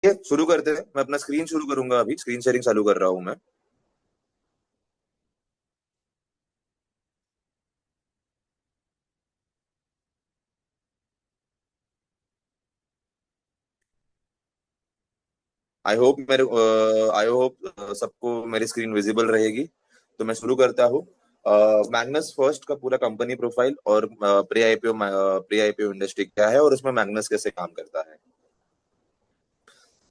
ये शुरू करते हैं। मैं अपना स्क्रीन शुरू करूंगा, अभी स्क्रीन शेयरिंग चालू कर रहा हूं मैं। आई होप सबको मेरी स्क्रीन विजिबल रहेगी। तो मैं शुरू करता हूँ। मैग्नस फर्स्ट का पूरा कंपनी प्रोफाइल और प्री आईपीओ इंडस्ट्री क्या है और उसमें मैग्नस कैसे काम करता है।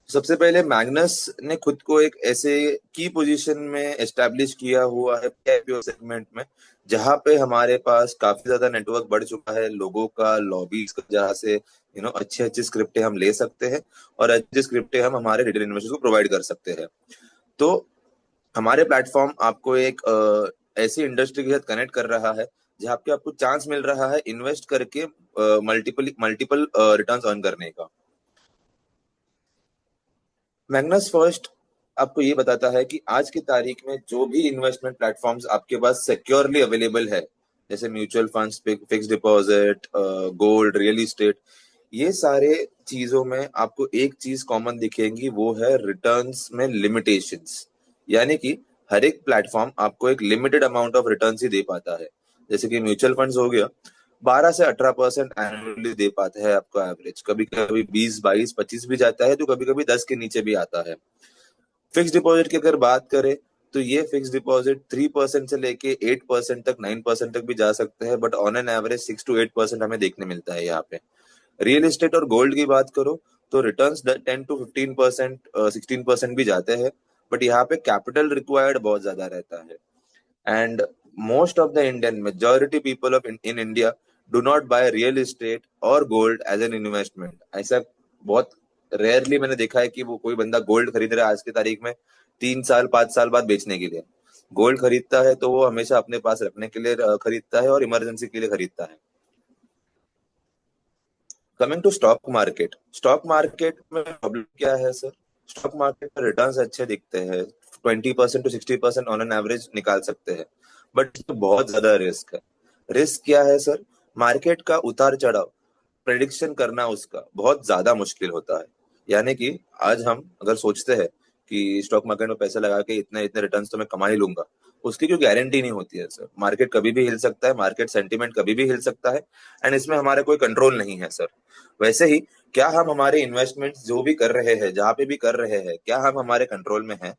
सबसे पहले मैग्नस ने खुद को एक ऐसे की पोजीशन में एस्टेब्लिश किया हुआ है आईपीओ सेगमेंट में, जहां पे हमारे पास काफी ज्यादा नेटवर्क बढ़ चुका है लोगों का, लॉबीज का, जहां से अच्छी अच्छी स्क्रिप्टें हम ले सकते हैं और अच्छी स्क्रिप्टें हम हमारे रिटेल इन्वेस्टर्स को प्रोवाइड कर सकते हैं। तो हमारे प्लेटफॉर्म आपको एक ऐसी इंडस्ट्री के साथ कनेक्ट कर रहा है जहाँ पे आपको चांस मिल रहा है इन्वेस्ट करके मल्टीपल मल्टीपल रिटर्न्स अर्न करने का। मैग्नस फर्स्ट आपको ये बताता है कि आज की तारीख में जो भी इन्वेस्टमेंट प्लेटफॉर्म्स आपके पास सिक्योरली अवेलेबल है, जैसे mutual funds, fix deposit, gold, real estate, ये सारे चीजों में आपको एक चीज कॉमन दिखेगी, वो है रिटर्न्स में लिमिटेशंस। यानी कि हर एक प्लेटफॉर्म आपको एक लिमिटेड अमाउंट ऑफ रिटर्न्स ही दे पाता है। जैसे कि म्यूचुअल फंड्स हो गया, 12 से 18% एनुअली दे पाते हैं आपको एवरेज, कभी कभी 20, 22, 25 भी जाता है, तो कभी कभी 10 के नीचे भी आता है। फिक्स डिपॉजिट की अगर बात करें तो ये फिक्स डिपॉजिट 3% से लेके 8% तक, 9% तक भी जा सकते हैं, but on an average 6 to 8% हमें देखने मिलता है यहाँ पे। रियल एस्टेट और गोल्ड की बात करो तो रिटर्न्स 10 to 15%, 16% भी जाते हैं, बट यहाँ पे कैपिटल रिक्वायर्ड बहुत ज्यादा रहता है। And most of the Indian majority people of in India do not by real estate और गोल्ड एज एन इन्वेस्टमेंट। ऐसा बहुत रेयरली मैंने देखा है कि वो कोई बंदा गोल्ड खरीद रहा है आज की तारीख में 3 साल 5 साल बाद बेचने के लिए। गोल्ड खरीदता है तो वो हमेशा अपने पास रखने के लिए खरीदता है और इमरजेंसी के लिए खरीदता है। कमिंग टू स्टॉक मार्केट में प्रॉब्लम क्या है सर? स्टॉक मार्केट में रिटर्न्स अच्छे दिखते हैं, 20% to 60% ऑन एन एवरेज निकाल सकते हैं, बट इसमें बहुत ज्यादा रिस्क है। रिस्क क्या है सर? मार्केट का उतार चढ़ाव प्रेडिक्शन करना उसका बहुत ज्यादा मुश्किल होता है। यानी कि आज हम अगर सोचते हैं कि स्टॉक मार्केट में पैसा लगा के इतने इतने रिटर्न्स तो मैं कमा ही लूंगा, उसकी कोई गारंटी नहीं होती है सर। मार्केट कभी भी हिल सकता है, मार्केट सेंटीमेंट कभी भी हिल सकता है, एंड इसमें हमारा कोई कंट्रोल नहीं है सर। वैसे ही क्या हम हमारे इन्वेस्टमेंट जो भी कर रहे हैं, जहां पे भी कर रहे हैं, क्या हम हमारे कंट्रोल में है?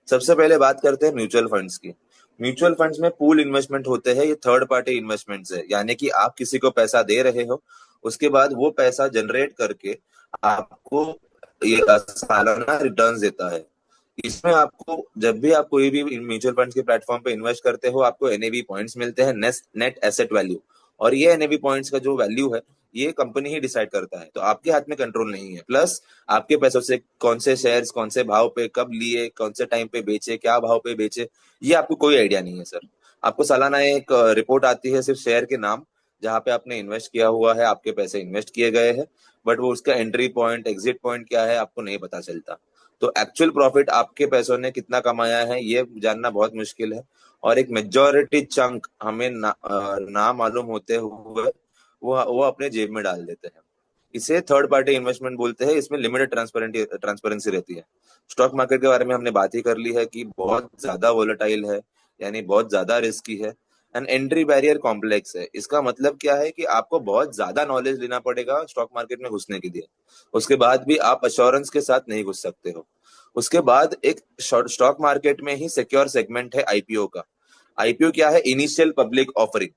सबसे पहले बात करते हैं म्यूचुअल फंड्स की। म्यूचुअल फंड्स में पूल इन्वेस्टमेंट होते हैं, ये थर्ड पार्टी इन्वेस्टमेंट्स है, यानी कि आप किसी को पैसा दे रहे हो, उसके बाद वो पैसा जनरेट करके आपको ये सालाना रिटर्न्स देता है। इसमें आपको जब भी आप कोई भी म्यूचुअल फंड्स के प्लेटफॉर्म पे इन्वेस्ट करते हो, आपको एनएवी पॉइंट्स मिलते हैं, नेट एसेट वैल्यू। और ये एनएवी पॉइंट्स का जो वैल्यू है, ये कंपनी ही डिसाइड करता है, तो आपके हाथ में कंट्रोल नहीं है। प्लस आपके पैसों से कौन से शेयर्स कौन से भाव पे कब लिए, कौन से टाइम पे बेचे, क्या भाव पे बेचे, ये आपको कोई आइडिया नहीं है सर। आपको सालाना एक रिपोर्ट आती है सिर्फ शेयर के नाम, जहां पे आपने इन्वेस्ट किया हुआ है, आपके पैसे इन्वेस्ट किए गए हैं, बट वो उसका एंट्री पॉइंट, एग्जिट पॉइंट क्या है, आपको नहीं पता चलता। तो एक्चुअल प्रॉफिट आपके पैसों ने कितना कमाया है, ये जानना बहुत मुश्किल है। और एक मेजॉरिटी चंक हमें ना मालूम होते हुए वो अपने जेब में डाल देते हैं। इसे थर्ड पार्टी इन्वेस्टमेंट बोलते हैं। इसमें लिमिटेड ट्रांसपेरेंसी रहती है। स्टॉक मार्केट के बारे में हमने बात ही कर ली है कि बहुत ज्यादा वोलेटाइल है, यानी बहुत ज्यादा रिस्की है। एंड एंट्री बैरियर कॉम्प्लेक्स है। इसका मतलब क्या है कि आपको बहुत ज्यादा नॉलेज लेना पड़ेगा स्टॉक मार्केट में घुसने के लिए। उसके बाद भी आप अश्योरेंस के साथ नहीं घुस सकते हो। उसके बाद एक स्टॉक मार्केट में ही सिक्योर सेगमेंट है आईपीओ का। आईपीओ क्या है? Initial public offering.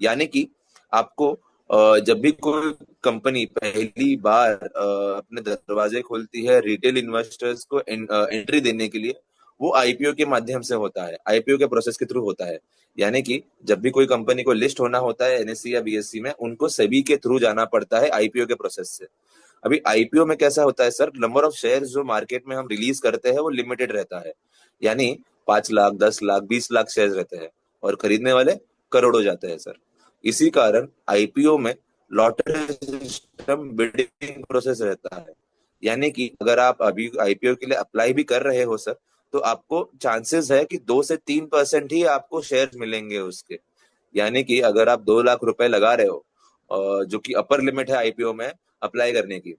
यानी कि आपको जब भी कोई कंपनी पहली बार अपने दरवाजे खोलती है रिटेल इन्वेस्टर्स को एंट्री देने के लिए, वो आईपीओ के माध्यम से होता है, आईपीओ के प्रोसेस के थ्रू होता है। यानी कि जब भी कोई कंपनी को लिस्ट होना होता है एनएससी या बीएससी में, उनको सेबी के थ्रू जाना पड़ता है आईपीओ के प्रोसेस से। अभी आईपीओ में कैसा होता है सर? नंबर ऑफ शेयर जो मार्केट में हम रिलीज करते हैं वो लिमिटेड रहता है। यानी 5 लाख, 10 लाख, 20 लाख शेयर रहते हैं और खरीदने वाले करोड़ों जाते हैं सर। इसी कारण आईपीओ में लॉटरी सिस्टम बिडिंग प्रोसेस रहता है। यानी कि अगर आप अभी आईपीओ के लिए अप्लाई भी कर रहे हो सर, तो आपको चांसेस है कि 2 से 3% ही आपको शेयर मिलेंगे उसके। यानी कि अगर आप 2 लाख रुपए लगा रहे हो, जो कि अपर लिमिट है आईपीओ में अप्लाई करने की,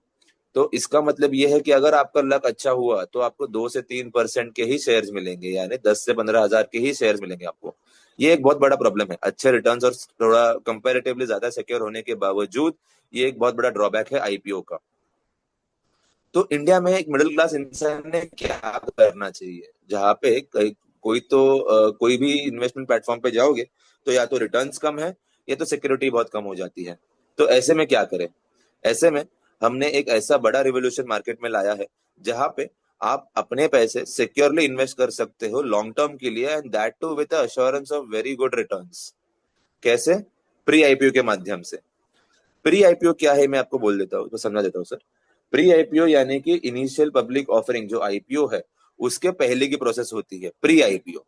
तो इसका मतलब ये है कि अगर आपका लक अच्छा हुआ तो आपको 2 से 3% के ही शेयर्स मिलेंगे, यानी 10 से 15 हजार के ही शेयर्स मिलेंगे आपको। ये एक बहुत बड़ा प्रॉब्लम है, अच्छे रिटर्न्स और थोड़ा कंपैरेटिवली ज्यादा सिक्योर होने के बावजूद ये एक बहुत बड़ा ड्रॉबैक है आईपीओ का। तो इंडिया में एक मिडिल क्लास इंसान ने क्या करना चाहिए, जहाँ पे कोई भी इन्वेस्टमेंट प्लेटफॉर्म पे जाओगे तो या तो रिटर्न्स कम है या तो सिक्योरिटी बहुत कम हो जाती है। तो ऐसे में क्या करें? ऐसे में हमने एक ऐसा बड़ा रिवोल्यूशन मार्केट में लाया है जहाँ पे आप अपने पैसे सिक्योरली इन्वेस्ट कर सकते हो लॉन्ग टर्म के लिए, and that too with assurance of very good returns. कैसे? प्री आईपीओ के माध्यम से। प्री आईपीओ क्या है मैं आपको बोल देता हूँ, तो समझा देता हूँ सर। प्री आईपीओ यानी कि इनिशियल पब्लिक ऑफरिंग, जो आईपीओ है उसके पहले की प्रोसेस होती है प्री आईपीओ।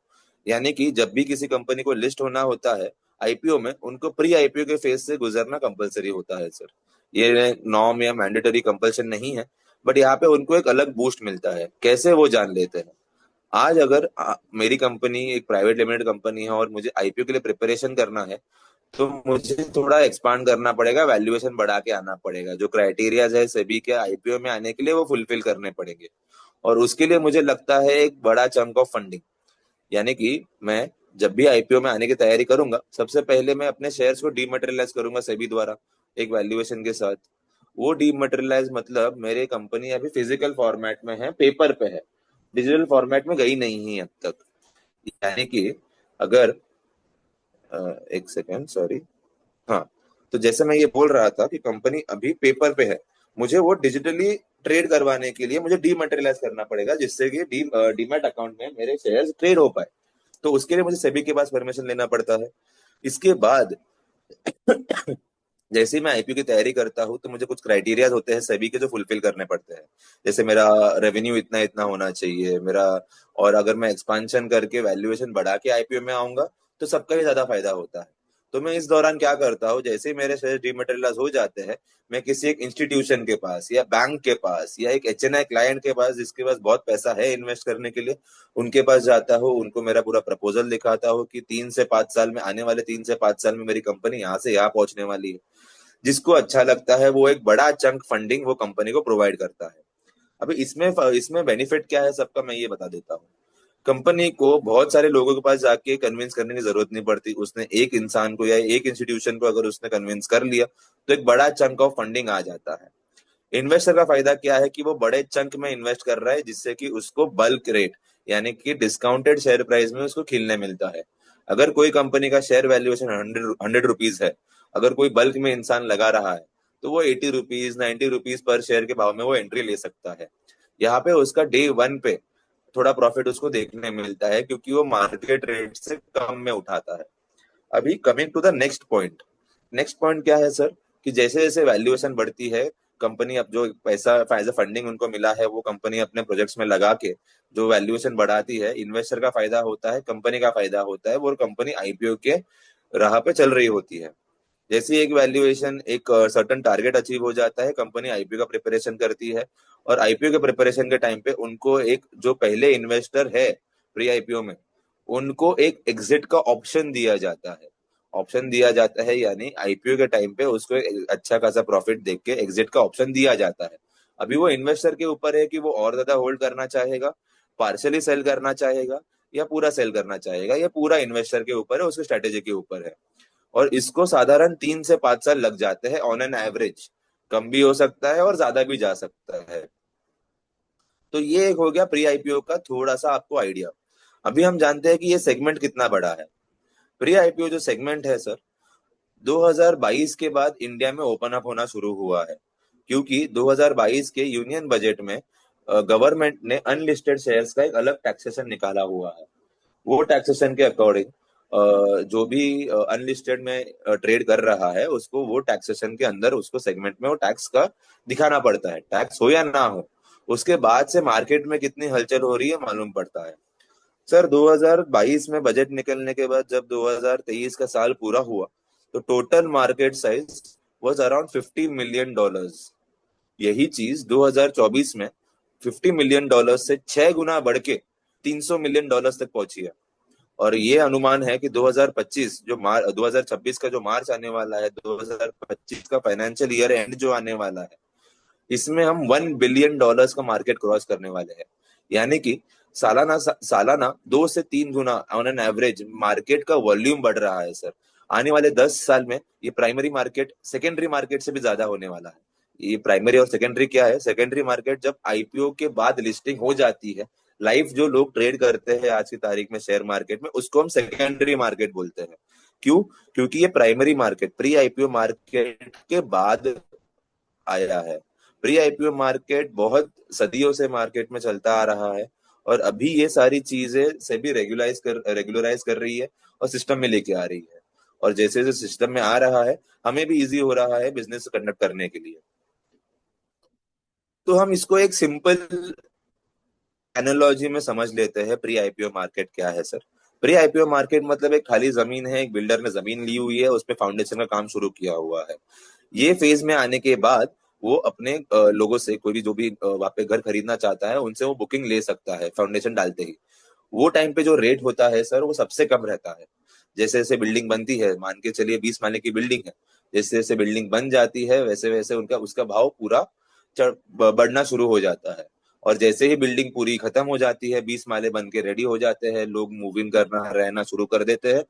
यानी कि जब भी किसी कंपनी को लिस्ट होना होता है आईपीओ में, उनको प्री आईपीओ के फेज से गुजरना कंपलसरी होता है सर। ये नॉर्म या मैंडेटरी कंपल्शन नहीं है, बट यहाँ पे उनको एक अलग बूस्ट मिलता है। कैसे वो जान लेते हैं। आज अगर मेरी कंपनी एक प्राइवेट लिमिटेड कंपनी है और मुझे आईपीओ के लिए प्रिपरेशन करना है, तो मुझे थोड़ा एक्सपांड करना पड़ेगा, वैल्यूएशन बढ़ा के आना पड़ेगा, जो क्राइटेरियाज है सेबी के आईपीओ में आने के लिए वो फुलफिल करने पड़ेंगे। और उसके लिए मुझे लगता है एक बड़ा चंक ऑफ फंडिंग। यानी कि मैं जब भी आईपीओ में आने की तैयारी करूंगा, सबसे पहले मैं अपने शेयर्स को डीमटेरियलाइज करूंगा सेबी द्वारा एक वैल्यूएशन के साथ। वो डीमटेरियलाइज मतलब मेरे कंपनी अभी फिजिकल फॉर्मेट में है, पेपर पे है, डिजिटल फॉर्मेट में गई नहीं है अब तक। यानी कि अगर एक सेकेंड सॉरी, हाँ, तो जैसे मैं ये बोल रहा था कि कंपनी अभी पेपर पे है, मुझे वो डिजिटली ट्रेड करवाने के लिए मुझे डीमटेरियलाइज करना पड़ेगा, जिससे कि डीमैट अकाउंट में मेरे शेयर्स ट्रेड हो पाए। तो उसके लिए मुझे सेबी के पास परमिशन लेना पड़ता है। इसके बाद जैसे ही मैं आईपीओ की तैयारी करता हूँ तो मुझे कुछ क्राइटेरियाज होते हैं सेबी के जो फुलफिल करने पड़ते हैं। जैसे मेरा रेवेन्यू इतना इतना होना चाहिए मेरा, और अगर मैं एक्सपांशन करके वैल्यूएशन बढ़ा के आईपीओ में आऊंगा तो सबका ही ज्यादा फायदा होता है। तो मैं इस दौरान क्या करता हूँ, जैसे ही मेरे शेयर डीमटेरियलाइज हो जाते हैं, मैं किसी एक इंस्टीट्यूशन के पास या बैंक के पास या एक एचएनआई क्लाइंट के पास जिसके पास बहुत पैसा है इन्वेस्ट करने के लिए, उनके पास जाता हूँ, उनको मेरा पूरा प्रपोजल दिखाता हूँ कि 3 से 5 साल में, आने वाले 3 से 5 साल में मेरी कंपनी यहाँ से यहाँ पहुंचने वाली है। जिसको अच्छा लगता है वो एक बड़ा चंक फंडिंग वो कंपनी को प्रोवाइड करता है। अभी इसमें इसमें बेनिफिट क्या है सबका, मैं ये बता देता हूँ। कंपनी को बहुत सारे लोगों के पास जाके कन्विंस करने की जरूरत नहीं पड़ती। उसने एक इंसान को या एक इंस्टीट्यूशन को अगर उसने कन्विंस कर लिया तो एक बड़ा चंक ऑफ फंडिंग आ जाता है। इन्वेस्टर का फायदा क्या है कि वो बड़े चंक में इन्वेस्ट कर रहा है, जिससे कि उसको बल्क रेट यानी कि डिस्काउंटेड शेयर प्राइस में उसको खिलने मिलता है। अगर कोई कंपनी का शेयर वैल्यूएशन 100 रुपीज है, अगर कोई बल्क में इंसान लगा रहा है तो वो 80 रुपीज 90 रुपीज पर शेयर के भाव में वो एंट्री ले सकता है। यहाँ पे उसका डे वन पे थोड़ा प्रॉफिट उसको देखने मिलता है, क्योंकि वो मार्केट रेट से कम में उठाता है। अभी coming to the next point. Next point क्या है सर, कि जैसे जैसे वैल्यूएशन बढ़ती है, कंपनी अब जो पैसा एज फंडिंग उनको मिला है वो कंपनी अपने प्रोजेक्ट्स में लगा के जो वैल्यूएशन बढ़ाती है, इन्वेस्टर का फायदा होता है, कंपनी का फायदा होता है, वो कंपनी आईपीओ के राह पे चल रही होती है। जैसे ही एक वैल्यूएशन एक सर्टन टारगेट अचीव हो जाता है, कंपनी आईपीओ का प्रिपरेशन करती है। और आईपीओ के प्रिपरेशन के टाइम पे उनको एक जो पहले इन्वेस्टर है प्री आईपीओ में, उनको एक एग्जिट का ऑप्शन दिया जाता है। ऑप्शन दिया जाता है यानी आईपीओ के टाइम पे उसको एक अच्छा खासा प्रॉफिट देख के एग्जिट का ऑप्शन दिया जाता है। अभी वो इन्वेस्टर के ऊपर है कि वो और ज्यादा होल्ड करना चाहेगा, पार्शली सेल करना चाहेगा, या पूरा सेल करना चाहेगा। ये पूरा इन्वेस्टर के ऊपर है, उसकी स्ट्रेटेजी के ऊपर है। और इसको साधारण 3 से 5 साल लग जाते हैं ऑन एन एवरेज। कम भी हो सकता है और ज्यादा भी जा सकता है। तो ये एक हो गया प्री आईपीओ का थोड़ा सा आपको आइडिया। अभी हम जानते हैं कि ये सेगमेंट कितना बड़ा है। प्री आईपीओ जो सेगमेंट है सर, 2022 के बाद इंडिया में ओपन अप होना शुरू हुआ है, क्योंकि 2022 के यूनियन बजट में गवर्नमेंट ने अनलिस्टेड शेयर्स का एक अलग टैक्सेशन निकाला हुआ है। वो टैक्सेशन के अकॉर्डिंग जो भी अनलिस्टेड में ट्रेड कर रहा है उसको वो टैक्सेशन के अंदर उसको सेगमेंट में वो टैक्स का दिखाना पड़ता है, टैक्स हो या ना हो। उसके बाद से मार्केट में कितनी हलचल हो रही है मालूम पड़ता है। सर 2022 में बजट निकलने के बाद जब 2023 का साल पूरा हुआ तो total market size was around $50 million. यही चीज 2024 में $50 मिलियन से 6 गुना बढ़ के $300 मिलियन तक पहुंची है। और ये अनुमान है कि 2025 2026 का जो मार्च आने वाला है, 2025 का फाइनेंशियल ईयर एंड जो आने वाला है, इसमें हम $1 बिलियन का मार्केट क्रॉस करने वाले हैं। यानी कि सालाना 2 से 3 गुना ऑन एन एवरेज मार्केट का वॉल्यूम बढ़ रहा है सर। आने वाले 10 साल में ये प्राइमरी मार्केट सेकेंडरी मार्केट से भी ज्यादा होने वाला है। ये प्राइमरी और सेकेंडरी क्या है? सेकेंडरी मार्केट जब आईपीओ के बाद लिस्टिंग हो जाती है, लाइव जो लोग ट्रेड करते हैं आज की तारीख में शेयर मार्केट में, उसको हम सेकेंडरी मार्केट बोलते हैं। क्यों? क्योंकि ये primary market pre IPO market के बाद आया है। प्री आईपीओ मार्केट बहुत सदियों से मार्केट में चलता आ रहा है, और अभी ये सारी चीजें से भी रेगुलराइज कर रही है और सिस्टम में लेके आ रही है। और जैसे जैसे सिस्टम में आ रहा है, हमें भी इजी हो रहा है बिजनेस कंडक्ट करने के लिए। तो हम इसको एक सिंपल एनालॉजी में समझ लेते हैं, प्री आईपीओ मार्केट क्या है सर। प्री आईपीओ मार्केट मतलब एक खाली जमीन है, एक बिल्डर ने जमीन ली हुई है, उसपे फाउंडेशन का काम शुरू किया हुआ है। ये फेज में आने के बाद वो अपने लोगों से, कोई भी जो भी वहां पे घर खरीदना चाहता है, उनसे वो बुकिंग ले सकता है फाउंडेशन डालते ही। वो टाइम पे जो रेट होता है सर, वो सबसे कम रहता है। जैसे जैसे बिल्डिंग बनती है, मान के चलिए 20 माले की बिल्डिंग है, जैसे जैसे बिल्डिंग बन जाती है वैसे वैसे उनका उसका भाव पूरा बढ़ना शुरू हो जाता है। और जैसे ही बिल्डिंग पूरी खत्म हो जाती है, 20 माले बन के रेडी हो जाते हैं, लोग मूव इन करना रहना शुरू कर देते हैं,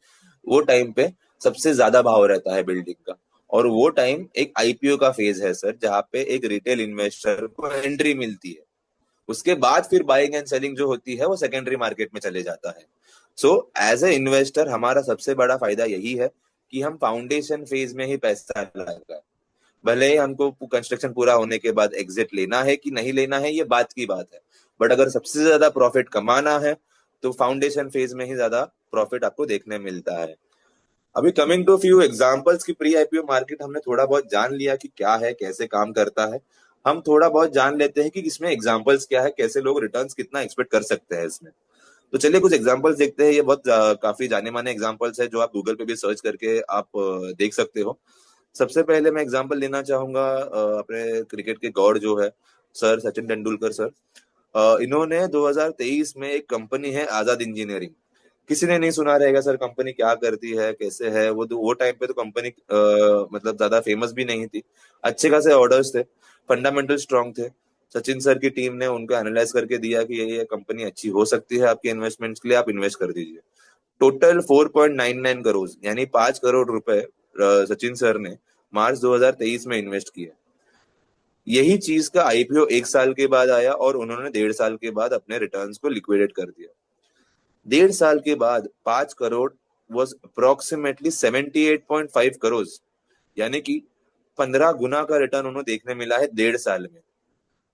वो टाइम पे सबसे ज्यादा भाव रहता है बिल्डिंग का। और वो टाइम एक आईपीओ का फेज है सर, जहाँ पे एक रिटेल इन्वेस्टर को एंट्री मिलती है। उसके बाद फिर बाइंग एंड सेलिंग जो होती है वो सेकेंडरी मार्केट में चले जाता है। सो एज ए इन्वेस्टर हमारा सबसे बड़ा फायदा यही है कि हम फाउंडेशन फेज में ही पैसा लगाए। भले ही हमको कंस्ट्रक्शन पूरा होने के बाद एग्जिट लेना है कि नहीं लेना है, ये बात की बात है। बट अगर सबसे ज्यादा प्रॉफिट कमाना है, तो फाउंडेशन फेज में ही ज्यादा प्रॉफिट आपको देखने मिलता है। अभी कमिंग टू फ्यू एग्जांपल्स की प्री आईपीओ मार्केट हमने थोड़ा बहुत जान लिया कि क्या है, कैसे काम करता है। हम थोड़ा बहुत जान लेते हैं कि इसमें एग्जांपल्स क्या है, कैसे लोग रिटर्न्स कितना एक्सपेक्ट कर सकते हैं इसमें। तो चलिए कुछ एग्जांपल्स देखते हैं। ये बहुत काफी जाने माने एग्जांपल्स है, जो आप गूगल पे भी सर्च करके आप देख सकते हो। सबसे पहले मैं एग्जांपल लेना चाहूंगा अपने क्रिकेट के गॉड जो है सर सचिन तेंदुलकर सर। इन्होंने 2023 में एक कंपनी है आजाद इंजीनियरिंग। किसी ने नहीं सुना रहेगा सर कंपनी क्या करती है, कैसे है वो। तो वो टाइम पे तो कंपनी मतलब ज्यादा फेमस भी नहीं थी, अच्छे खासे ऑर्डर्स थे, फंडामेंटल स्ट्रांग थे। सचिन सर की टीम ने उनको एनालाइज करके दिया कि ये कंपनी अच्छी हो सकती है आपके इन्वेस्टमेंट्स के लिए, आप इन्वेस्ट कर दीजिए। टोटल 4.99 करोड़ यानी 5 करोड़ रुपए सचिन सर ने मार्च 2023 में इन्वेस्ट किए। यही चीज का आईपीओ 1 साल के बाद आया, और उन्होंने 1.5 साल के बाद अपने रिटर्न्स को लिक्विडेट कर दिया। 1.5 साल के बाद 5 करोड़ वॉज अप्रोक्सीमेटली 78.5 करोड़, यानी कि 15 गुना का रिटर्न उन्हें देखने मिला है 1.5 साल में।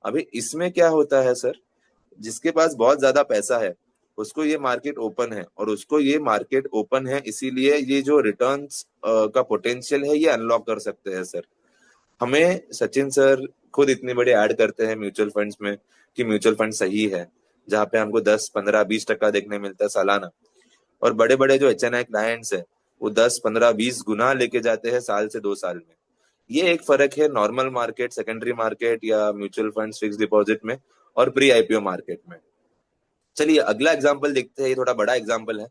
अभी इसमें क्या होता है सर, जिसके पास बहुत ज्यादा पैसा है उसको ये मार्केट ओपन है, और उसको ये मार्केट ओपन है इसीलिए ये जो रिटर्न्स का पोटेंशियल है ये अनलॉक कर सकते हैं सर। हमें सचिन सर खुद इतनी बड़ी ऐड करते हैं म्यूचुअल फंड्स में कि म्यूचुअल फंड सही है, जहाँ पे हमको 10, 15, 20% देखने मिलता है सालाना। और बड़े बड़े जो एचएनआई क्लाइंट्स है, वो 10, 15, 20 गुना लेके जाते हैं साल से 2 साल में। ये एक फर्क है नॉर्मल मार्केट, सेकेंडरी मार्केट या म्यूचुअल फंड फिक्स डिपॉजिट में और प्री आईपीओ मार्केट में। चलिए अगला एग्जांपल देखते हैं, ये थोड़ा बड़ा एग्जांपल है।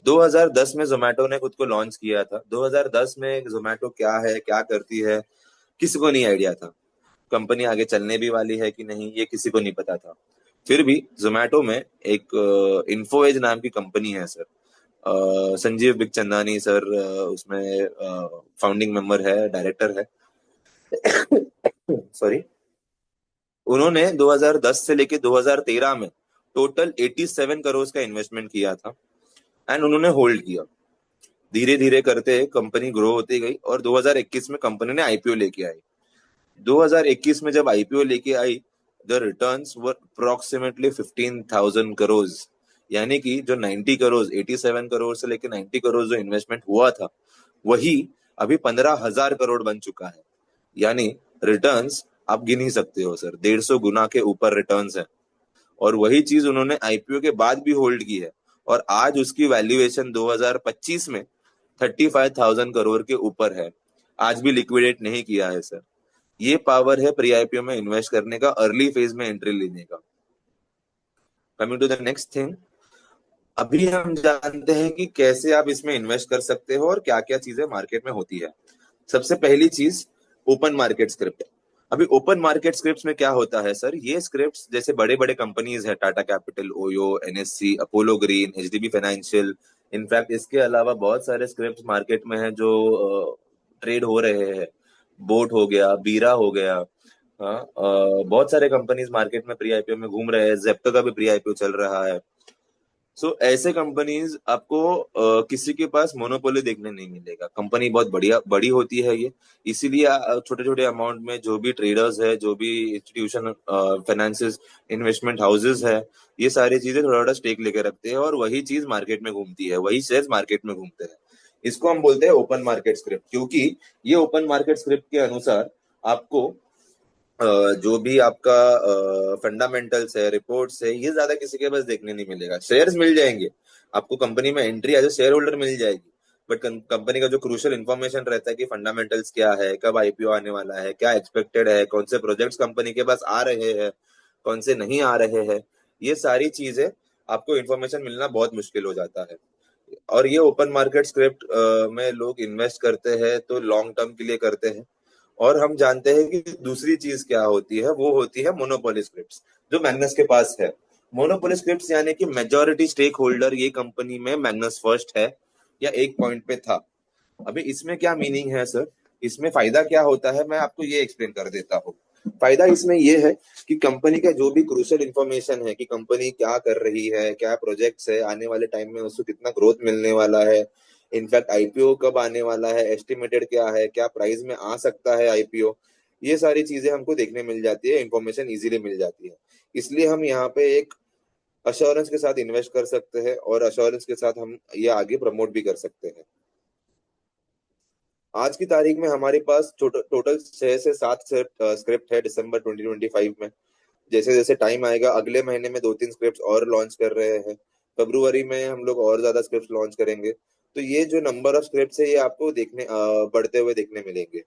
2010 में जोमेटो ने खुद को लॉन्च किया था। 2010 में जोमेटो क्या है, क्या करती है, किसी को नहीं आइडिया था। कंपनी आगे चलने भी वाली है कि नहीं, ये किसी को नहीं पता था। फिर भी जोमेटो में एक इन्फोएज नाम की कंपनी है सर। संजीव बिखचंदानी सर उसमें फाउंडिंग मेंबर है, डायरेक्टर है। सॉरी। उन्होंने 2010 से लेके 2013 में टोटल 87 करोड़ का इन्वेस्टमेंट किया था, एंड उन्होंने होल्ड किया। धीरे धीरे करते कंपनी ग्रो होती गई, और 2021 में कंपनी ने आईपीओ लेके आई। 2021 में जब आईपीओ लेके आई, the returns were approximately 15,000 crore. यानी कि जो 90 करोड़, 87 करोड़ से लेके 90 करोड़ जो इन्वेस्टमेंट हुआ था, वही अभी 15,000 करोड़ बन चुका है। यानी रिटर्न्स आप गिन ही सकते हो सर, 150 गुना के ऊपर रिटर्न्स है। और वही चीज उन्होंने आईपीओ के बाद भी होल्ड की है, और आज उसकी वैल्यूएशन 2025 में 35,000 करोड़ के ऊपर है। आज भी लिक्विडेट नहीं किया है सर। ये पावर है प्री आईपीओ में इन्वेस्ट करने का, अर्ली फेज में एंट्री लेने का। Coming to the next thing, अभी हम जानते हैं कि कैसे आप इसमें इन्वेस्ट कर सकते हो और क्या क्या चीजें मार्केट में होती है। सबसे पहली चीज, ओपन मार्केट स्क्रिप्ट। अभी ओपन मार्केट स्क्रिप्ट्स में क्या होता है सर, ये स्क्रिप्ट्स जैसे बड़े बड़े कंपनीज है, Tata capital, OYO, NSC, Apollo green, HDB financial, in fact इसके अलावा बहुत सारे स्क्रिप्ट्स मार्केट में हैं जो ट्रेड हो रहे हैं। बोट हो गया, बीरा हो गया। हाँ, बहुत सारे कंपनीज मार्केट में प्री आईपीओ में घूम रहे हैं, जेप्टो का भी प्री आईपीओ चल रहा है। सो ऐसे कंपनीज आपको किसी के पास मोनोपोली देखने नहीं मिलेगा, कंपनी बहुत बढ़िया बड़ी होती है ये। इसीलिए छोटे छोटे अमाउंट में जो भी ट्रेडर्स है, जो भी इंस्टीट्यूशन फाइनेंसिस, इन्वेस्टमेंट हाउसेज है, ये सारी चीजें थोड़ा थोड़ा स्टेक लेके रखते हैं और वही चीज मार्केट में घूमती है, वही शेयर्स मार्केट में घूमते हैं। इसको हम बोलते हैं ओपन मार्केट स्क्रिप्ट, क्योंकि ये ओपन मार्केट स्क्रिप्ट के अनुसार आपको जो भी आपका फंडामेंटल्स है, रिपोर्ट्स है, ये ज्यादा किसी के पास देखने नहीं मिलेगा। शेयर्स मिल जाएंगे आपको, कंपनी में entry as a shareholder मिल जाएगी, बट कंपनी का जो क्रूशियल इन्फॉर्मेशन रहता है कि फंडामेंटल्स क्या है, कब आईपीओ आने वाला है, क्या एक्सपेक्टेड है, कौन से प्रोजेक्ट्स कंपनी के पास आ रहे हैं, कौन से नहीं आ रहे हैं, ये सारी चीजें आपको इन्फॉर्मेशन मिलना बहुत मुश्किल हो जाता है। और ये ओपन मार्केट स्क्रिप्ट में लोग इन्वेस्ट करते हैं तो लॉन्ग टर्म के लिए करते हैं। और हम जानते हैं कि दूसरी चीज क्या होती है, वो होती है मोनोपोली स्क्रिप्ट्स, जो मैग्नस के पास है। मोनोपोली स्क्रिप्ट्स यानी कि मेजॉरिटी स्टेक होल्डर ये कंपनी में मैग्नस फर्स्ट है या एक पॉइंट पे था। अभी इसमें क्या मीनिंग है सर, इसमें फायदा क्या होता है, मैं आपको ये एक्सप्लेन कर देता हूँ। फायदा इसमें ये है कि कंपनी का जो भी क्रूशियल इंफॉर्मेशन है कि कंपनी क्या कर रही है, क्या प्रोजेक्ट्स है, आने वाले टाइम में उसको कितना ग्रोथ मिलने वाला है, इनफैक्ट आईपीओ कब आने वाला है, एस्टिमेटेड क्या है, क्या प्राइस में आ सकता है आईपीओ, ये सारी चीजें हमको देखने मिल जाती है, इंफॉर्मेशन इजीली मिल जाती है। इसलिए हम यहाँ पे एक अश्योरेंस के साथ इन्वेस्ट कर सकते हैं और अश्योरेंस के साथ हम ये आगे प्रमोट भी कर सकते हैं। आज की तारीख में हमारे पास टोटल 6 से 7 स्क्रिप्ट है दिसंबर 2025 में। जैसे जैसे टाइम आएगा, अगले महीने में 2-3 स्क्रिप्ट और लॉन्च कर रहे हैं। फरवरी में हम लोग और ज्यादा स्क्रिप्ट लॉन्च करेंगे। तो ये जो नंबर ऑफ स्क्रिप्ट है, ये आपको बढ़ते हुए देखने मिलेंगे।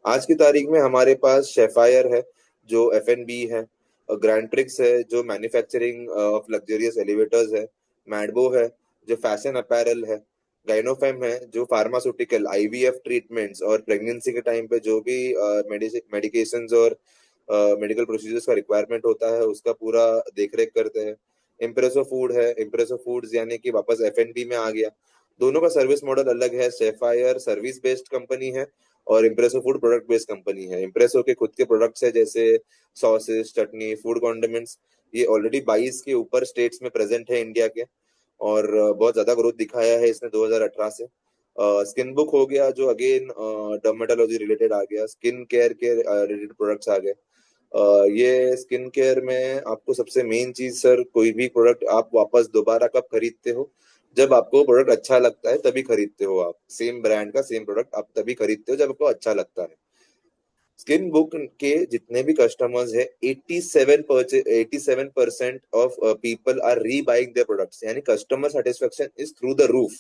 आज की तारीख में हमारे पास शेफायर है जो एफ है, ग्रैंड ट्रिक्स है जो मैन्युफैक्चरिंग ऑफ लग्जरियस एलिवेटर्स है, मैडबो है जो फैशन अपैरल है, गाइनोफेम है जो फार्मास्यूटिकल आईवीएफ ट्रीटमेंट्स और प्रेगनेंसी के टाइम पे जो भी मेडिकेशंस और मेडिकल प्रोसीजर्स का रिक्वायरमेंट होता है उसका पूरा देख रेख करते हैं। इम्प्रेसो फूड है, इम्प्रेसो फूड्स यानी कि वापस एफ में आ गया। दोनों का सर्विस मॉडल अलग है, सेफायर सर्विस बेस्ड कंपनी है और इम्प्रेसो फूड प्रोडक्ट बेस्ड कंपनी है। इम्प्रेसो के खुद के प्रोडक्ट्स है जैसे सॉसेस, चटनी, फूड कॉन्डिमेंट्स। ये ऑलरेडी 22 के ऊपर स्टेट्स में प्रेजेंट है इंडिया के, और बहुत ज्यादा ग्रोथ दिखाया है इसने 2018 से। स्किन बुक हो गया जो अगेन डर्मेटोलॉजी रिलेटेड आ गया, स्किन केयर के रिलेटेड प्रोडक्ट्स आ गए। ये स्किन केयर में आपको सबसे मेन चीज सर, कोई भी प्रोडक्ट आप वापस दोबारा कब खरीदते हो, जब आपको प्रोडक्ट अच्छा लगता है तभी खरीदते हो। आप सेम ब्रांड का सेम प्रोडक्ट आप तभी खरीदते हो जब आपको अच्छा लगता है। स्किन बुक के जितने भी कस्टमर्स है, 87% of people are rebuying their products, यानी customer satisfaction is through the roof.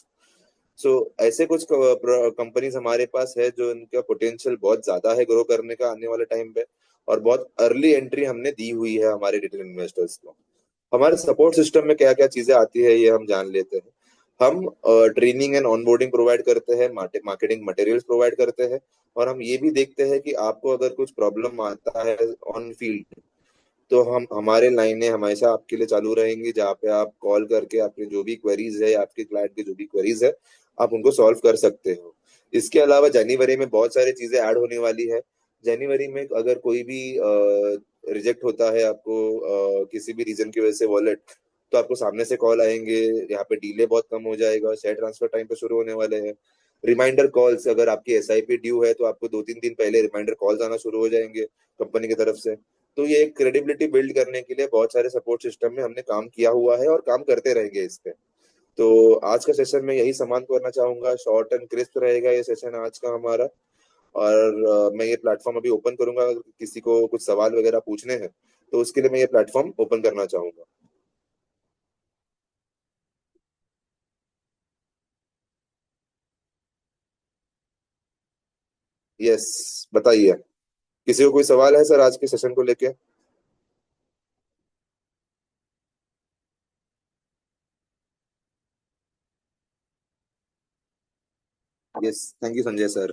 So ऐसे कुछ कंपनीज हमारे पास है जो इनका पोटेंशियल बहुत ज्यादा है ग्रो करने का आने वाले टाइम पे, और बहुत अर्ली एंट्री हमने दी हुई है हमारे रिटेल इन्वेस्टर्स को। हमारे सपोर्ट सिस्टम में क्या क्या चीजें आती है ये हम जान लेते हैं। हम ट्रेनिंग एंड ऑनबोर्डिंग प्रोवाइड करते हैं, मार्केटिंग मटेरियल्स प्रोवाइड करते हैं, और हम ये भी देखते हैं कि आपको अगर कुछ प्रॉब्लम आता है ऑन फील्ड, तो हम हमारे लाइनें हमेशा आपके लिए चालू रहेंगी, जहाँ पे आप कॉल करके आपके जो भी क्वेरीज है, आपके क्लाइंट की जो भी क्वेरीज है, आप उनको सॉल्व कर सकते हो। इसके अलावा जनवरी में बहुत सारी चीजें ऐड होने वाली है। जनवरी में अगर कोई भी रिजेक्ट होता है आपको किसी भी रीजन की वजह से वॉलेट, तो आपको सामने से कॉल आएंगे, यहाँ पे डीले बहुत कम हो जाएगा, शेयर ट्रांसफर टाइम पे शुरू होने वाले हैं। रिमाइंडर कॉल्स, अगर आपकी एसआईपी ड्यू है तो आपको 2-3 दिन पहले रिमाइंडर कॉल्स आना शुरू हो जाएंगे कंपनी की तरफ से। तो ये एक क्रेडिबिलिटी बिल्ड करने के लिए बहुत सारे सपोर्ट सिस्टम में हमने काम किया हुआ है और काम करते रहेंगे इस पे। तो आज का सेशन में यही सम्मान करना चाहूंगा, शॉर्ट एंड क्रिस्प रहेगा ये सेशन आज का हमारा। और मैं ये प्लेटफॉर्म अभी ओपन करूंगा, अगर किसी को कुछ सवाल वगैरह पूछने हैं तो उसके लिए मैं ये प्लेटफॉर्म ओपन करना चाहूंगा। यस, बताइए। किसी को कोई सवाल है सर आज के सेशन को लेके? Yes, thank you Sanjay sir.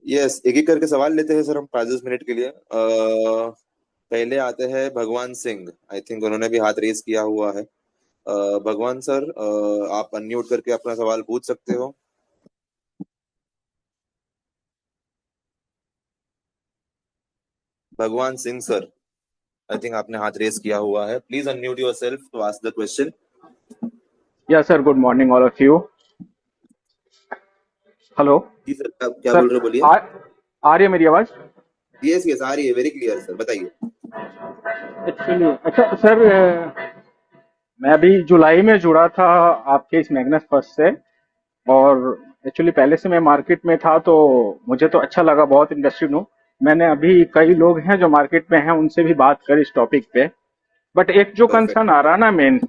Yes, एक एक करके सवाल लेते हैं सर हम 5-10 मिनट के लिए। पहले आते हैं भगवान सिंह। आई थिंक उन्होंने भी हाथ रेस किया हुआ है। भगवान सर, आप अनम्यूट करके अपना सवाल पूछ सकते हो। भगवान सिंह सर, आई थिंक आपने हाथ रेस किया हुआ है। Please unmute yourself to ask the question. Yeah sir, good morning all of you. Hello जी सर, आप क्या सर। बोल रहे हो, बोलिए। आ आ रही है मेरी आवाज? यस यस, आ रही है, वेरी क्लियर सर, बताइए। एक्चुअली अच्छा सर, मैं अभी जुलाई में जुड़ा था आपके इस मैग्नस फर्स्ट से। और एक्चुअली पहले से मैं मार्केट में था, तो मुझे तो अच्छा लगा, बहुत इंटरेस्टेड हूँ। मैंने अभी कई लोग हैं जो मार्केट में हैं, उनसे भी बात करी इस टॉपिक पे। बट एक जो परफेक्ट। कंसर्न आ रहा ना, मेन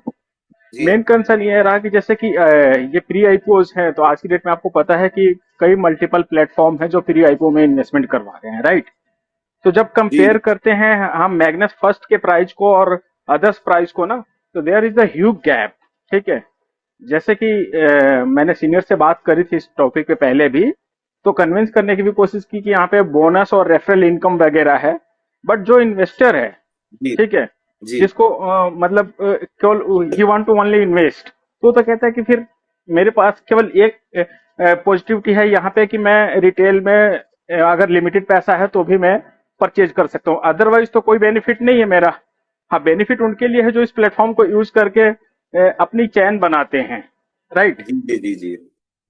जी। मेन कंसर्न ये रहा कि जैसे कि ये प्री आईपीओज हैं, तो आज की डेट में आपको पता है कि कई मल्टीपल प्लेटफॉर्म हैं जो प्री आईपीओ में इन्वेस्टमेंट करवा रहे हैं, राइट? तो जब जी कंपेयर करते हैं हम मैग्नस फर्स्ट के प्राइस को और अदर्स प्राइस को ना, तो there is a huge gap. ठीक है। जैसे कि मैंने सीनियर से बात करी थी इस टॉपिक पे पहले भी, तो कन्विंस करने की भी कोशिश की कि यहाँ पे बोनस और रेफरल इनकम वगैरह है। बट जो इन्वेस्टर है, जी ठीक है, जी। जिसको मतलब केवल ही वांट टू ओनली इन्वेस्ट, तो कहता है कि फिर मेरे पास केवल एक पॉजिटिविटी है यहाँ पे कि मैं रिटेल में अगर लिमिटेड पैसा है तो भी मैं परचेज कर सकता हूँ, अदरवाइज तो कोई बेनिफिट नहीं है मेरा। हाँ, बेनिफिट उनके लिए है जो इस प्लेटफॉर्म को यूज करके अपनी चैन बनाते हैं, राइट? जी जी जी जी।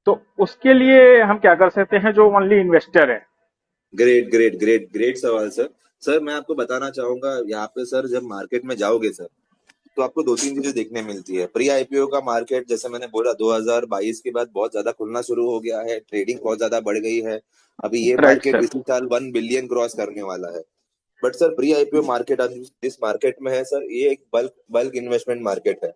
तो उसके लिए हम क्या कर सकते हैं जो ओनली इन्वेस्टर है? ग्रेट ग्रेट ग्रेट ग्रेट सवाल सर। सर मैं आपको बताना चाहूंगा, यहाँ पे सर जब मार्केट में जाओगे सर, तो आपको दो तीन चीजें देखने मिलती है। प्री आईपीओ का मार्केट, जैसे मैंने बोला, 2022 के बाद बहुत ज्यादा खुलना शुरू हो गया है, ट्रेडिंग बहुत ज्यादा बढ़ गई है। अभी ये राइट मार्केट सर। इसी साल 1 बिलियन क्रॉस करने वाला है। But sir pre IPO market आज जिस मार्केट में है सर, ये एक बल्क बल्क इन्वेस्टमेंट मार्केट है।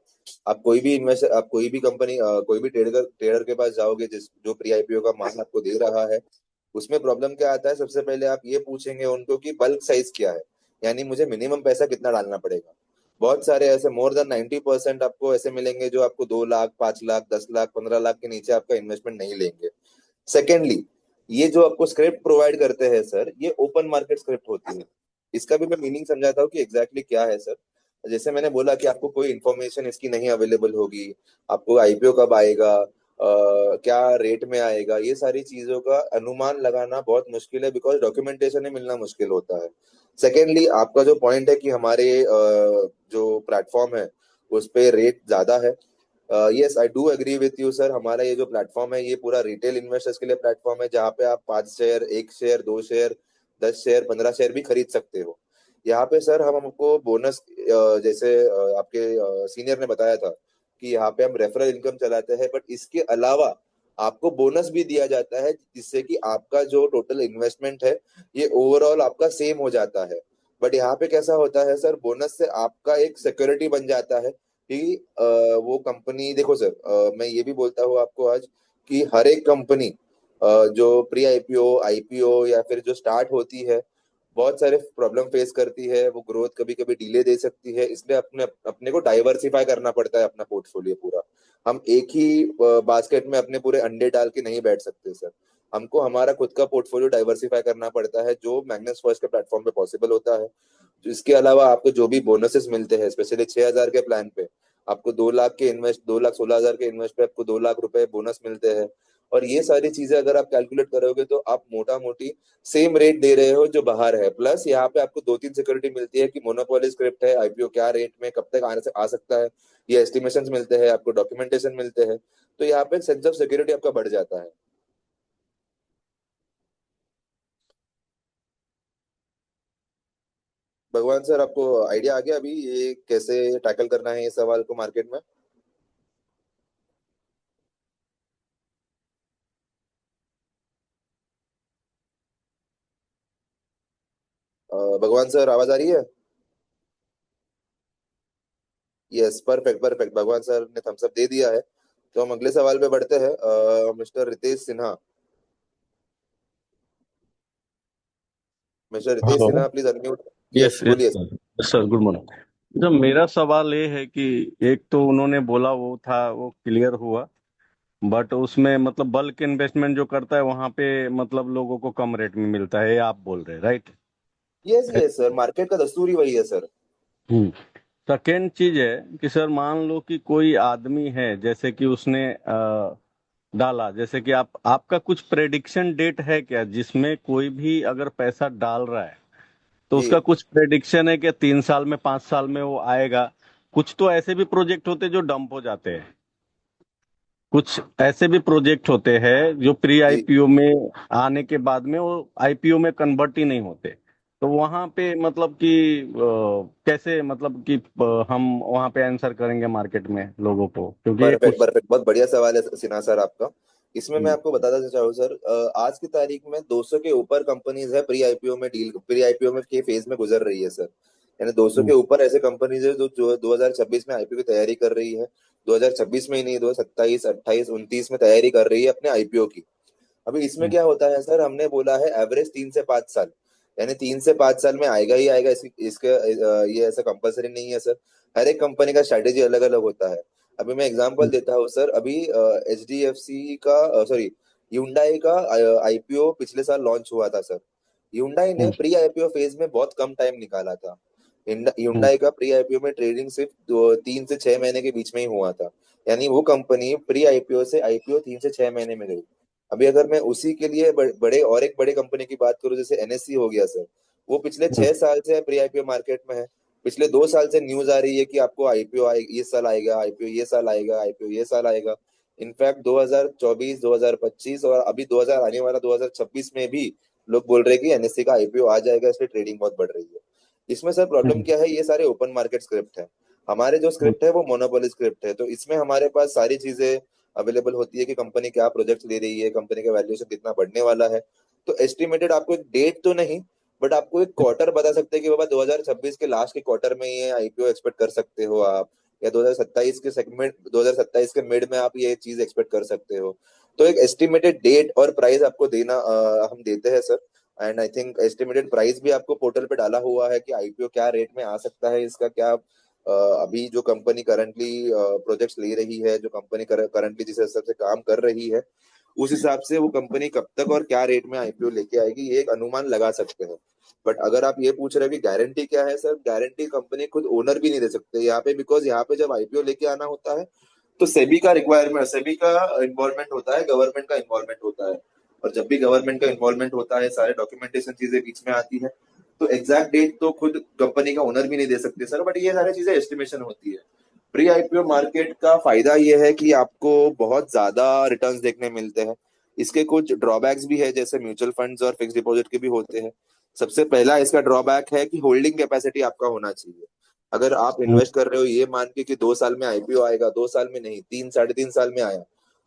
आप कोई भी कंपनी, कोई भी ट्रेडर ट्रेडर के पास जाओगे जिस जो प्री आईपीओ का माल आपको दे रहा है, उसमें प्रॉब्लम क्या आता है, सबसे पहले आप ये पूछेंगे उनको कि बल्क साइज क्या है, यानी मुझे मिनिमम पैसा कितना डालना पड़ेगा। बहुत सारे ऐसे मोर देन 90% आपको ऐसे मिलेंगे जो आपको 2 लाख, 5 लाख, 10 लाख, 15 लाख के नीचे आपका इन्वेस्टमेंट नहीं लेंगे। सेकेंडली, ये जो आपको स्क्रिप्ट प्रोवाइड करते हैं सर, ये ओपन मार्केट स्क्रिप्ट होती है। इसका भी मैं मीनिंग समझाता हूँ कि एग्जैक्टली क्या है सर। जैसे मैंने बोला कि आपको कोई इन्फॉर्मेशन इसकी नहीं अवेलेबल होगी, आपको आईपीओ कब आएगा, क्या रेट में आएगा, ये सारी चीजों का अनुमान लगाना बहुत मुश्किल है, बिकॉज डॉक्यूमेंटेशन ही मिलना मुश्किल होता है। सेकेंडली, आपका जो पॉइंट है कि हमारे जो प्लेटफॉर्म है उस पे रेट ज्यादा है, yes I do agree with you sir. हमारा ये जो प्लेटफॉर्म है, ये पूरा रिटेल इन्वेस्टर्स के लिए प्लेटफॉर्म है, जहाँ पे आप 5 share, 1 share, 2 share, 10 share, 15 share भी खरीद सकते हो। यहाँ पे सर हम हमको बोनस, जैसे आपके सीनियर ने बताया था कि यहाँ पे हम रेफरल इनकम चलाते हैं, बट इसके अलावा आपको बोनस भी दिया जाता है, जिससे कि आपका जो टोटल इन्वेस्टमेंट है, ये ओवरऑल आपका सेम हो जाता है। बट यहाँ पे कैसा होता है सर, बोनस से आपका एक सिक्योरिटी बन जाता है कि वो कंपनी, देखो सर, मैं ये भी बोलता हूँ आपको आज कि हर एक कंपनी जो प्री आईपीओ, आईपीओ या फिर जो स्टार्ट होती है, बहुत सारे प्रॉब्लम फेस करती है, वो ग्रोथ कभी कभी डिले दे सकती है, इसलिए अपने अपने को डाइवर्सिफाई करना पड़ता है अपना पोर्टफोलियो पूरा। हम एक ही बास्केट में अपने पूरे अंडे डाल के नहीं बैठ सकते सर। हमको हमारा खुद का पोर्टफोलियो डाइवर्सिफाई करना पड़ता है, जो मैग्नस फर्स्ट के प्लेटफॉर्म पे पॉसिबल होता है। इसके अलावा आपको जो भी बोनसेस मिलते हैं, स्पेशली 6,000 के प्लान पे आपको 2,16,000 के इन्वेस्ट पे आपको 2 लाख रुपए बोनस मिलते हैं। और ये सारी चीजें अगर आप कैलकुलेट करोगे तो आप मोटा मोटी सेम रेट दे रहे हो जो बाहर है, प्लस यहाँ पे आपको दो तीन सिक्योरिटी मिलती है कि मोनोपोली स्क्रिप्ट है, आईपीओ क्या रेट में कब तक आ सकता है, ये एस्टिमेशन मिलते हैं, आपको डॉक्यूमेंटेशन मिलते हैं। तो यहाँ पे सेंस ऑफ सिक्योरिटी आपका बढ़ जाता है। भगवान सर, आपको आइडिया आ गया अभी ये कैसे टैकल करना है ये सवाल को मार्केट में? भगवान सर, आवाज आ रही है? Yes, perfect perfect, Bhagwan sir ने थम्स अप दे दिया है। तो हम अगले सवाल पे बढ़ते हैं। Mister Ritesh Sinha, mister Ritesh hello. Sinha, please unmute. Yes yes, yes बोलिए। Sir. Yes sir, good morning. जब मेरा सवाल ये है कि एक तो उन्होंने बोला वो था, वो क्लियर हुआ बट उसमें मतलब बल्क इन्वेस्टमेंट जो करता है वहां पे मतलब लोगों को कम रेट में मिलता है, ये आप बोल रहे हैं, right? Yes yes sir, market का दस्तूर ही वही है सर। हम्म। सेकेंड चीज है कि सर मान लो कि कोई आदमी है, जैसे कि उसने डाला, जैसे कि आपका कुछ प्रेडिक्शन डेट है क्या, जिसमें कोई भी अगर पैसा डाल रहा है तो जी। उसका कुछ प्रेडिक्शन है कि 3 साल में 5 साल में वो आएगा? कुछ तो ऐसे भी प्रोजेक्ट होते हैं जो डंप हो जाते हैं, कुछ ऐसे भी प्रोजेक्ट होते हैं जो प्री जी आईपीओ में आने के बाद में वो आईपीओ में कन्वर्ट ही नहीं होते। तो वहां पे मतलब कि कैसे मतलब कि हम वहां पे आंसर करेंगे मार्केट में लोगों को, क्योंकि ये परफेक्ट कुछ। परफेक्ट, बहुत बढ़िया सवाल है सिन्हा सर आपका। इसमें मैं हम्म। आपको बताना चाहूँ सर, आज की तारीख में 200 के ऊपर कंपनीज है प्री आईपीओ में के फेज में गुजर रही है सर। यानी 200 हम्म। के ऊपर ऐसे कंपनीज है जो 2026 में आईपीओ की तैयारी कर रही है। 2026 में ही नहीं, 2027, 28, 29 में तैयारी कर रही है अपने आईपीओ की। अभी इसमें हम्म। क्या होता है सर, हमने बोला है एवरेज 3 से 5 साल, यानी 3 से 5 साल में आएगा ही आएगा। इसके ये ऐसा कंपलसरी नहीं है सर। हर एक कंपनी का स्ट्रैटेजी अलग अलग होता है। अभी मैं एग्जांपल देता हूँ सर, अभी एच डी एफ सी का सॉरी Hyundai का आईपीओ पिछले साल लॉन्च हुआ था सर। Hyundai ने हम्म। प्री आईपीओ फेज में बहुत कम टाइम निकाला था। हम्म। Hyundai का प्री आईपीओ में ट्रेडिंग सिर्फ 3 से 6 महीने के बीच में ही हुआ था। यानी वो कंपनी प्री आईपीओ से आईपीओ 3 से 6 महीने में गई। अभी अगर मैं उसी के लिए बड़े और एक बड़े कंपनी की बात करूं, जैसे एनएससी हो गया सर, वो पिछले हम्म। 6 साल से प्री आईपीओ मार्केट में है। पिछले 2 साल से न्यूज आ रही है कि आपको आईपीओ ये साल आएगा, आईपीओ ये साल आएगा, आईपीओ ये साल आएगा। इनफैक्ट 2024, 2025 और अभी 2000 आने वाला 2026 में भी लोग बोल रहे हैं कि एनएससी का आईपीओ आ जाएगा, इसलिए ट्रेडिंग बहुत बढ़ रही है। इसमें सर प्रॉब्लम हम्म। क्या है, ये सारे ओपन मार्केट स्क्रिप्ट है। हमारे जो हम्म। स्क्रिप्ट है वो मोनोपोली स्क्रिप्ट है, तो इसमें हमारे पास सारी चीजें अवेलेबल होती है कि कंपनी क्या प्रोजेक्ट ले रही है, कंपनी का वैल्यूएशन कितना बढ़ने वाला है। तो एस्टिमेटेड आपको एक डेट तो नहीं, बट आपको एक क्वार्टर बता सकते हैं कि बाबा 2026 के लास्ट के क्वार्टर में ये आईपीओ एक्सपेक्ट कर सकते हो आप, या 2027 के सेगमेंट 2027 के मिड में आप ये चीज एक्सपेक्ट कर सकते हो। तो एक एस्टिमेटेड डेट और प्राइस आपको देना हम देते हैं sir. And I think estimated price भी आपको पोर्टल पे डाला हुआ है कि आईपीओ क्या रेट में आ सकता है, इसका क्या अभी जो कंपनी करंटली प्रोजेक्ट्स ले रही है, जो कंपनी करंटली जिस हिसाब से काम कर रही है, उस हिसाब से वो कंपनी कब तक और क्या रेट में आईपीओ लेके आएगी, ये एक अनुमान लगा सकते हैं। बट अगर आप ये पूछ रहे हो कि गारंटी क्या है सर, गारंटी कंपनी खुद ओनर भी नहीं दे सकते यहाँ पे, बिकॉज यहाँ पे जब आईपीओ लेके आना होता है तो सेबी का रिक्वायरमेंट, सेबी का इन्वॉल्वमेंट होता है, गवर्नमेंट का इन्वॉल्वमेंट होता है। और जब भी गवर्नमेंट का इन्वॉल्वमेंट होता है, सारे डॉक्यूमेंटेशन चीजें बीच में आती है। तो एग्जैक्ट डेट तो खुद कंपनी का ओनर भी नहीं दे सकते सर, बट ये सारी चीजें एस्टिमेशन होती है। प्री आईपीओ मार्केट का फायदा ये है कि आपको बहुत ज्यादा रिटर्न्स देखने मिलते हैं। इसके कुछ ड्रॉबैक्स भी है, जैसे म्यूचुअल फंड्स और फिक्स डिपॉजिट के भी होते हैं। सबसे पहला इसका ड्रॉबैक है कि होल्डिंग कैपेसिटी आपका होना चाहिए। अगर आप हम्म। इन्वेस्ट कर रहे हो ये मान के कि 2 साल में आईपीओ आएगा, 2 साल में नहीं, 3, 3.5 साल में आया,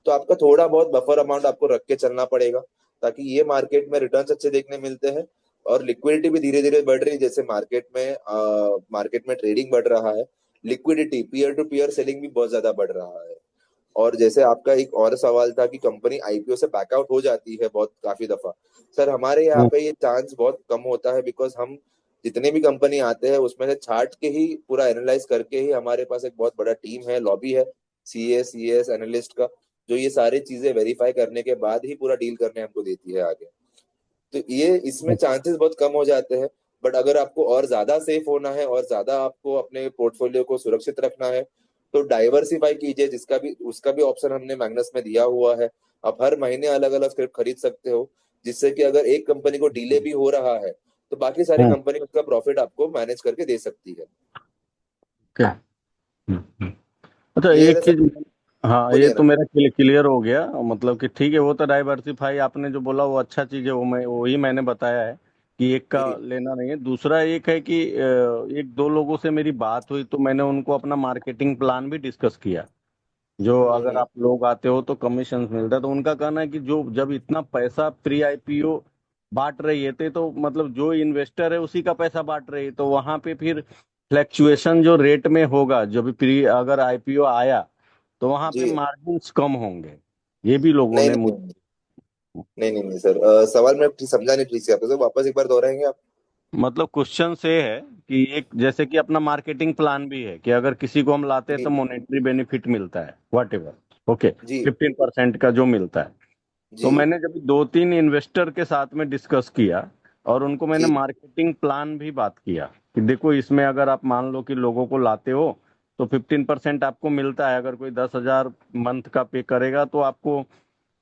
तो आपका थोड़ा बहुत बफर अमाउंट आपको रख के चलना पड़ेगा, ताकि ये मार्केट में रिटर्न्स अच्छे देखने मिलते हैं। और लिक्विडिटी भी धीरे धीरे बढ़ रही है, जैसे मार्केट में ट्रेडिंग बढ़ रहा है, liquidity peer to peer selling भी बहुत ज्यादा बढ़ रहा है। और जैसे आपका एक और सवाल था कि कंपनी आईपीओ से बैकआउट हो जाती है बहुत काफी दफा, सर हमारे यहाँ हम्म। पे ये चांस बहुत कम होता है, बिकॉज हम जितने भी कंपनी आते हैं उसमें से छाट के ही पूरा एनालाइज करके ही, हमारे पास एक बहुत बड़ा टीम है, लॉबी है, सीएस एनालिस्ट का, जो ये सारी चीजें वेरीफाई करने के बाद ही पूरा डील करने हमको देती है आगे। तो ये इसमें चांसेस बहुत कम हो जाते हैं। बट अगर आपको और ज्यादा सेफ होना है और ज्यादा आपको अपने पोर्टफोलियो को सुरक्षित रखना है, तो डाइवर्सिफाई कीजिए, जिसका भी उसका भी ऑप्शन हमने मैग्नस में दिया हुआ है। आप हर महीने अलग अलग स्क्रिप्ट खरीद सकते हो, जिससे कि अगर एक कंपनी को डीले भी हो रहा है तो बाकी सारी हम्म। कंपनी उसका प्रॉफिट आपको मैनेज करके दे सकती है। क्या? हम्म। अच्छा, ये एक है चीज। सर। हाँ, ये बोलिए तो ना। मेरा क्लियर हो गया, मतलब कि ठीक है, वो तो डाइवर्सिफाई आपने जो बोला वो अच्छा चीज है, वो मैं वही मैंने बताया है कि एक का जी। लेना नहीं है। दूसरा एक है कि एक दो लोगों से मेरी बात हुई तो मैंने उनको अपना मार्केटिंग प्लान भी डिस्कस किया। जो अगर हम्म। आप लोग आते हो तो कमीशन मिलता है, तो उनका कहना है कि जो जब इतना पैसा प्री आईपीओ बांट रही है तो मतलब जो इन्वेस्टर है उसी का पैसा बांट रही है, तो वहां पे फिर फ्लैक्चुएशन जो रेट में होगा, जब प्री अगर आईपीओ आया तो वहां पे जी। मार्जिन्स कम होंगे। ये भी लोगों नहीं ने नहीं मुझे। नहीं नहीं नहीं नहीं सर, सवाल मैं समझा नहीं ठीक से, आप सर वापस एक बार दोहराएंगे आप? मतलब क्वेश्चन से है कि एक जैसे कि अपना मार्केटिंग प्लान भी है कि अगर किसी को हम लाते हैं तो जी। मॉनेटरी बेनिफिट मिलता है, वट एवर। ओके, जी 15% का जो मिलता है। तो जी मैंने जब 2-3 इन्वेस्टर के साथ में डिस्कस किया और उनको मैंने जी। मार्केटिंग प्लान भी बात किया कि देखो इसमें अगर आप मान लो कि लोगों को लाते हो तो 15% आपको मिलता है। अगर कोई 10,000 मंथ का पे करेगा तो आपको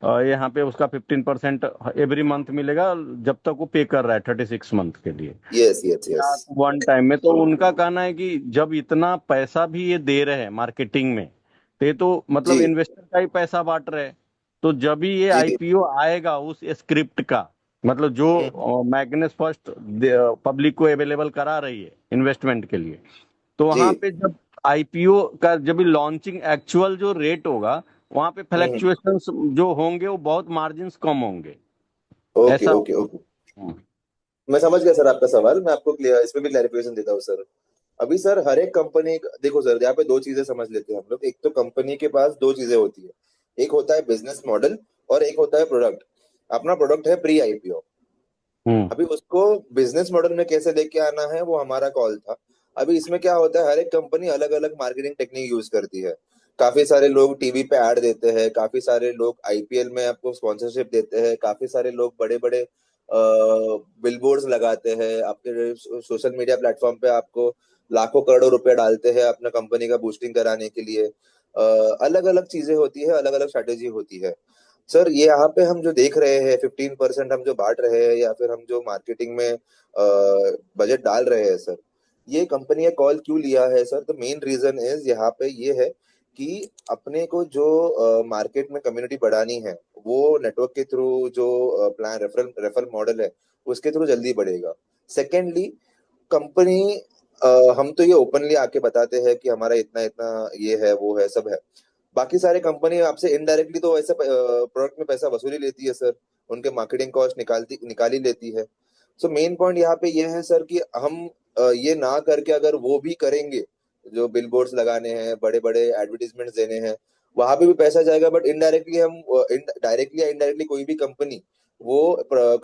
यहाँ पे उसका 15% एवरी मंथ मिलेगा, जब तक वो पे कर रहा है 36 मंथ के लिए यस यस यस। या वन टाइम में। तो उनका कहना है कि जब इतना पैसा भी ये दे रहे हैं मार्केटिंग में, तो ये तो मतलब जी इन्वेस्टर का ही पैसा बांट रहे हैं। तो जब भी ये जी। आईपीओ आएगा उस स्क्रिप्ट का, मतलब जो मैग्नेस फर्स्ट पब्लिक को अवेलेबल करा रही है इन्वेस्टमेंट के लिए, तो जी। वहां पे जब आईपीओ का जब लॉन्चिंग एक्चुअल जो रेट होगा, वहां पे हम्म। फ्लैक्चुएशंस जो होंगे वो बहुत मार्जिन्स कम होंगे। ओके ऐसा ओके होगा। ओके। मैं समझ गया सर आपका सवाल। मैं आपको क्लियर इसमें भी क्लैरिफिकेशन देता हूँ सर। अभी सर हर एक कंपनी, देखो सर यहाँ पे दो चीजें समझ लेते हैं हम लोग। एक तो कंपनी के पास दो चीजें होती है, एक होता है बिजनेस मॉडल और एक होता है प्रोडक्ट। अपना प्रोडक्ट है प्री आईपीओ। हम्म। अभी उसको बिजनेस मॉडल में कैसे लेके आना है वो हमारा कॉल था। अभी इसमें क्या होता है, हर एक कंपनी अलग अलग मार्केटिंग टेक्निक यूज करती है। काफी सारे लोग टीवी पे ऐड देते हैं, काफी सारे लोग आईपीएल में आपको स्पॉन्सरशिप देते हैं, काफी सारे लोग बड़े बड़े बिलबोर्ड्स लगाते हैं आपके सोशल मीडिया प्लेटफॉर्म पे। आपको लाखों करोड़ों रुपए डालते हैं अपना कंपनी का बूस्टिंग कराने के लिए। अलग अलग चीजें होती है, अलग अलग स्ट्रैटेजी होती है। सर ये यहाँ पे हम जो देख रहे हैं 15% हम जो बांट रहे हैं या फिर हम जो मार्केटिंग में बजट डाल रहे हैं सर, ये कंपनी ने कॉल क्यों लिया है sir? The main reason is यहाँ पे ये है कि अपने को जो मार्केट में कम्युनिटी बढ़ानी है, वो नेटवर्क के थ्रू जो प्लान रेफरल रेफरल मॉडल है उसके थ्रू जल्दी बढ़ेगा। सेकेंडली कंपनी, हम तो ये ओपनली आके बताते हैं कि हमारा इतना इतना ये है वो है सब है। बाकी सारे कंपनी आपसे इनडायरेक्टली तो ऐसे प्रोडक्ट में पैसा वसूली लेती है सर, उनके मार्केटिंग कॉस्ट निकाल ही लेती है। सो मेन पॉइंट यहाँ पे ये है सर कि हम ये ना करके अगर वो भी करेंगे, जो बिलबोर्ड्स लगाने हैं, बड़े बड़े एडवर्टीजमेंट्स देने हैं, वहां पे भी पैसा जाएगा। बट इनडायरेक्टली हम, डायरेक्टली या इनडायरेक्टली कोई भी कंपनी वो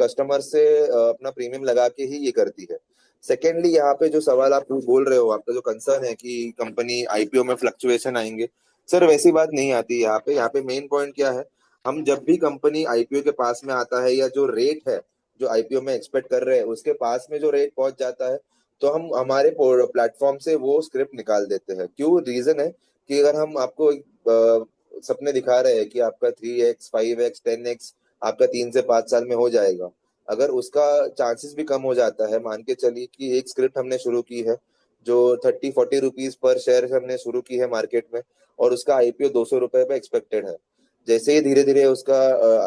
कस्टमर से अपना प्रीमियम लगा के ही ये करती है। सेकेंडली यहाँ पे जो सवाल आप बोल रहे हो, आपका जो कंसर्न है कि कंपनी आईपीओ में फ्लक्चुएशन आएंगे, सर वैसी बात नहीं आती यहाँ पे। यहाँ पे मेन पॉइंट क्या है, हम जब भी कंपनी आईपीओ के पास में आता है या जो रेट है जो आईपीओ में एक्सपेक्ट कर रहे हैं उसके पास में जो रेट पहुंच जाता है, तो हम हमारे प्लेटफॉर्म से वो स्क्रिप्ट निकाल देते हैं। क्यों? रीजन है कि अगर हम आपको सपने दिखा रहे हैं कि आपका 3x 5x 10x आपका 3 से 5 साल में हो जाएगा, अगर उसका चांसेस भी कम हो जाता है, मान के चलिए कि एक स्क्रिप्ट हमने शुरू की है जो 30-40 रुपीज पर शेयर हमने शुरू की है मार्केट में, और उसका आईपीओ 200 रुपए पे एक्सपेक्टेड है। जैसे ही धीरे धीरे उसका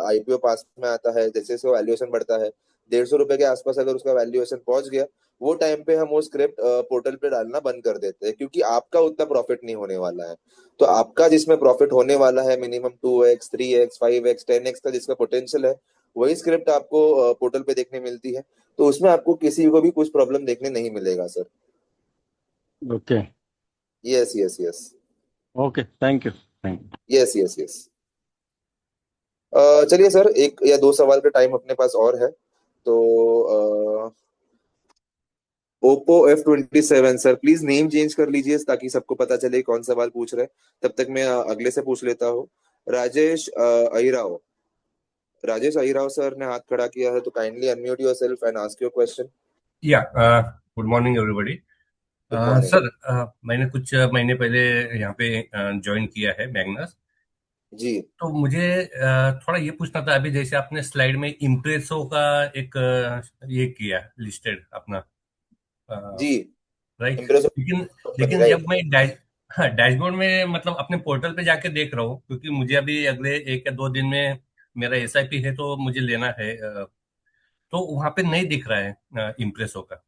आईपीओ पास में आता है, जैसे उसका वैल्यूएशन बढ़ता है, 150 रुपए के आसपास अगर उसका वैल्यूएशन पहुंच गया, वो टाइम पे हम वो स्क्रिप्ट पोर्टल पे डालना बंद कर देते हैं, क्योंकि आपका उतना प्रॉफिट नहीं होने वाला है। तो आपका जिसमें प्रॉफिट होने वाला है minimum 2x 3x 5x 10x का जिसका पोटेंशियल है, वही स्क्रिप्ट आपको पोर्टल पे देखने मिलती है। तो उसमें आपको किसी को भी कुछ प्रॉब्लम देखने नहीं मिलेगा sir. Okay. Yes yes yes. Okay, thank you, thank yes yes yes. चलिए सर, एक या दो सवाल का टाइम अपने पास और है। तो Oppo F27 sir, please name change कर लीजिए ताकि सबको पता चले कौन सवाल पूछ रहे हैं। तब तक मैं अगले से पूछ लेता हूँ। राजेश अहिराव। राजेश अहिराव सर ने हाथ खड़ा किया है, तो kindly unmute yourself and ask your question. Yeah good morning everybody. Good morning. Sir, मैंने कुछ महीने पहले यहाँ पे ज्वाइन किया है मैग्नस। जी तो मुझे थोड़ा ये पूछना था, अभी जैसे आपने स्लाइड में इम्प्रेसो का एक ये किया लिस्टेड अपना, जी। राइट। इम्प्रेस लेकिन कंपनी, लेकिन जब राइट। मैं हाँ, डैशबोर्ड में मतलब अपने पोर्टल पे जाके देख रहा हूँ, क्योंकि मुझे अभी अगले 1 या 2 दिन में मेरा एसआईपी है तो मुझे लेना है। तो वहां पे नहीं दिख रहा है इम्प्रेसो का।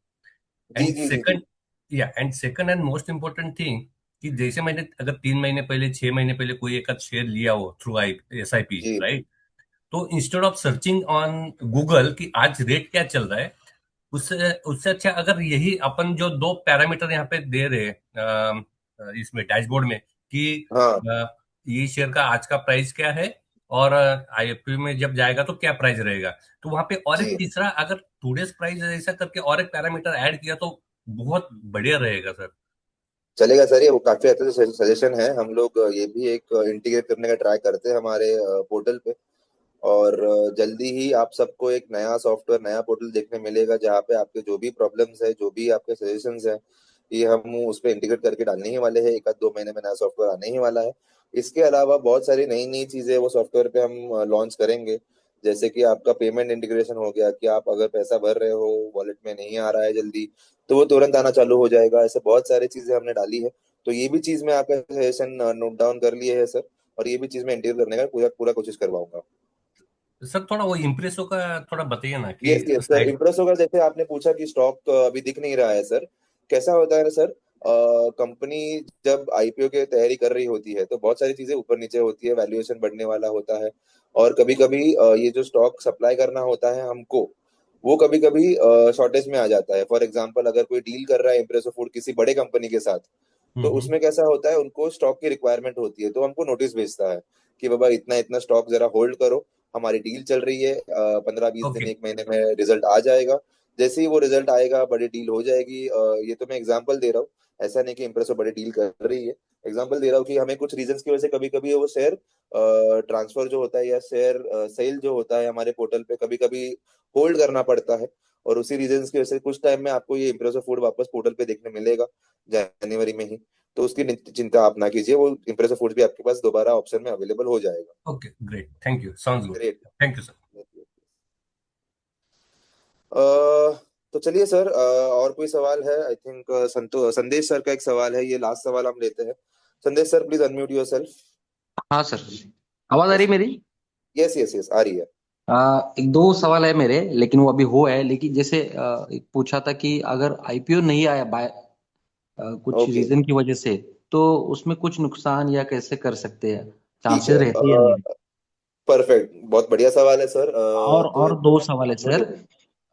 जी एंड जी जी जी second second and most important thing, कि जैसे मैंने अगर 3 महीने पहले 6 महीने पहले कोई एक आध शेयर लिया हो थ्रू आई एसआईपी, जी राइट। तो instead of searching on Google कि आज रेट क्या चल रहा है, उससे उससे अच्छा अगर यही अपन जो दो पैरामीटर यहाँ पे दे रहे हैं इसमें डैशबोर्ड में, कि हाँ ये शेयर का आज का प्राइस क्या है और आईपीओ में जब जाएगा तो क्या प्राइस रहेगा, तो वहां पे और एक जी। तीसरा अगर टूडेज प्राइस ऐसा करके और एक पैरामीटर ऐड किया तो बहुत बढ़िया रहेगा सर। चलेगा सर, ये वो काफी अच्छा सजेशन है। हम लोग ये भी एक इंटीग्रेट करने का ट्राई करते हैं हमारे पोर्टल पे। और जल्दी ही आप सबको एक नया सॉफ्टवेयर, नया पोर्टल देखने मिलेगा, जहाँ पे आपके जो भी प्रॉब्लम्स है, जो भी आपके सजेशंस है, ये हम उस पे इंटीग्रेट करके डालने ही वाले हैं। एक आध 2 महीने में नया सॉफ्टवेयर आने ही वाला है। इसके अलावा बहुत सारी नई नई चीजें वो सॉफ्टवेयर पे हम लॉन्च करेंगे। जैसे कि आपका पेमेंट इंटीग्रेशन हो गया, कि आप अगर पैसा भर रहे हो, वॉलेट में नहीं आ रहा है जल्दी, तो वो तुरंत आना चालू हो जाएगा। ऐसे बहुत सारी चीजें हमने डाली है। तो ये भी चीज मैं आपका सजेशन नोट डाउन कर लिए है सर। और ये भी चीज मैं इंटीग्रेट करने का पूरा पूरा कोशिश करवाऊंगा। सर थोड़ा वो इम्प्रेसो का थोड़ा बताइए ना कि yes yes sir, site. Impress होगा। जैसे आपने पूछा कि स्टॉक अभी दिख नहीं रहा है सर, कैसा होता है ना सर, कंपनी जब आईपीओ की तैयारी कर रही होती है तो बहुत सारी चीजें ऊपर नीचे होती है, वैल्यूएशन बढ़ने वाला होता है। और कभी कभी ये जो स्टॉक सप्लाई करना होता है हमको, वो कभी कभी शॉर्टेज में आ जाता है। फॉर एग्जांपल, अगर कोई डील कर रहा है इम्प्रेसो फूड किसी बड़े कंपनी के साथ, तो हम्म। उसमें कैसा होता है, उनको स्टॉक की रिक्वायरमेंट होती है, तो हमको नोटिस भेजता है कि बाबा इतना इतना स्टॉक जरा होल्ड करो, हमारी डील चल रही है, 15-20 दिन, ओके। 1 महीने में रिजल्ट आ जाएगा। जैसे ही वो रिजल्ट आएगा, बड़ी डील हो जाएगी। ये तो मैं एग्जांपल दे रहा हूँ, ऐसा नहीं कि इम्प्रेसो बड़ी डील कर रही है। एग्जांपल दे रहा हूँ कि हमें कुछ रीजंस की वजह से कभी कभी वो शेयर ट्रांसफर जो होता है, या शेयर सेल जो होता है हमारे पोर्टल पे, कभी कभी होल्ड करना पड़ता है। और उसी रीजंस की वजह से कुछ टाइम में आपको ये इम्प्रेसो फूड वापस पोर्टल पे देखने मिलेगा, जनवरी में ही। तो उसकी चिंता आप ना कीजिए, वो इम्प्रेसो फूड भी आपके पास दोबारा ऑप्शन में अवेलेबल हो जाएगा। Okay great, thank you, sounds good. Great. Thank you sir. तो चलिए सर, और कोई सवाल है? आई थिंक संदेश सर का एक सवाल है, ये लास्ट सवाल हम लेते हैं। संदेश sir, please unmute your self. हाँ सर। आवाज आ रही यस है मेरी? यस यस यस, आ रही है। एक दो सवाल है मेरे, लेकिन वो अभी हो है। लेकिन जैसे एक पूछा था कि अगर आईपीओ नहीं आया बाय कुछ ओके, रीजन की वजह से, तो उसमें कुछ नुकसान या कैसे कर सकते हैं, ठीक चांसेस है। रहते हैं या नहीं? परफेक्ट, बहुत बढ़िया सवाल है सर। तो और दो सवाल है सर।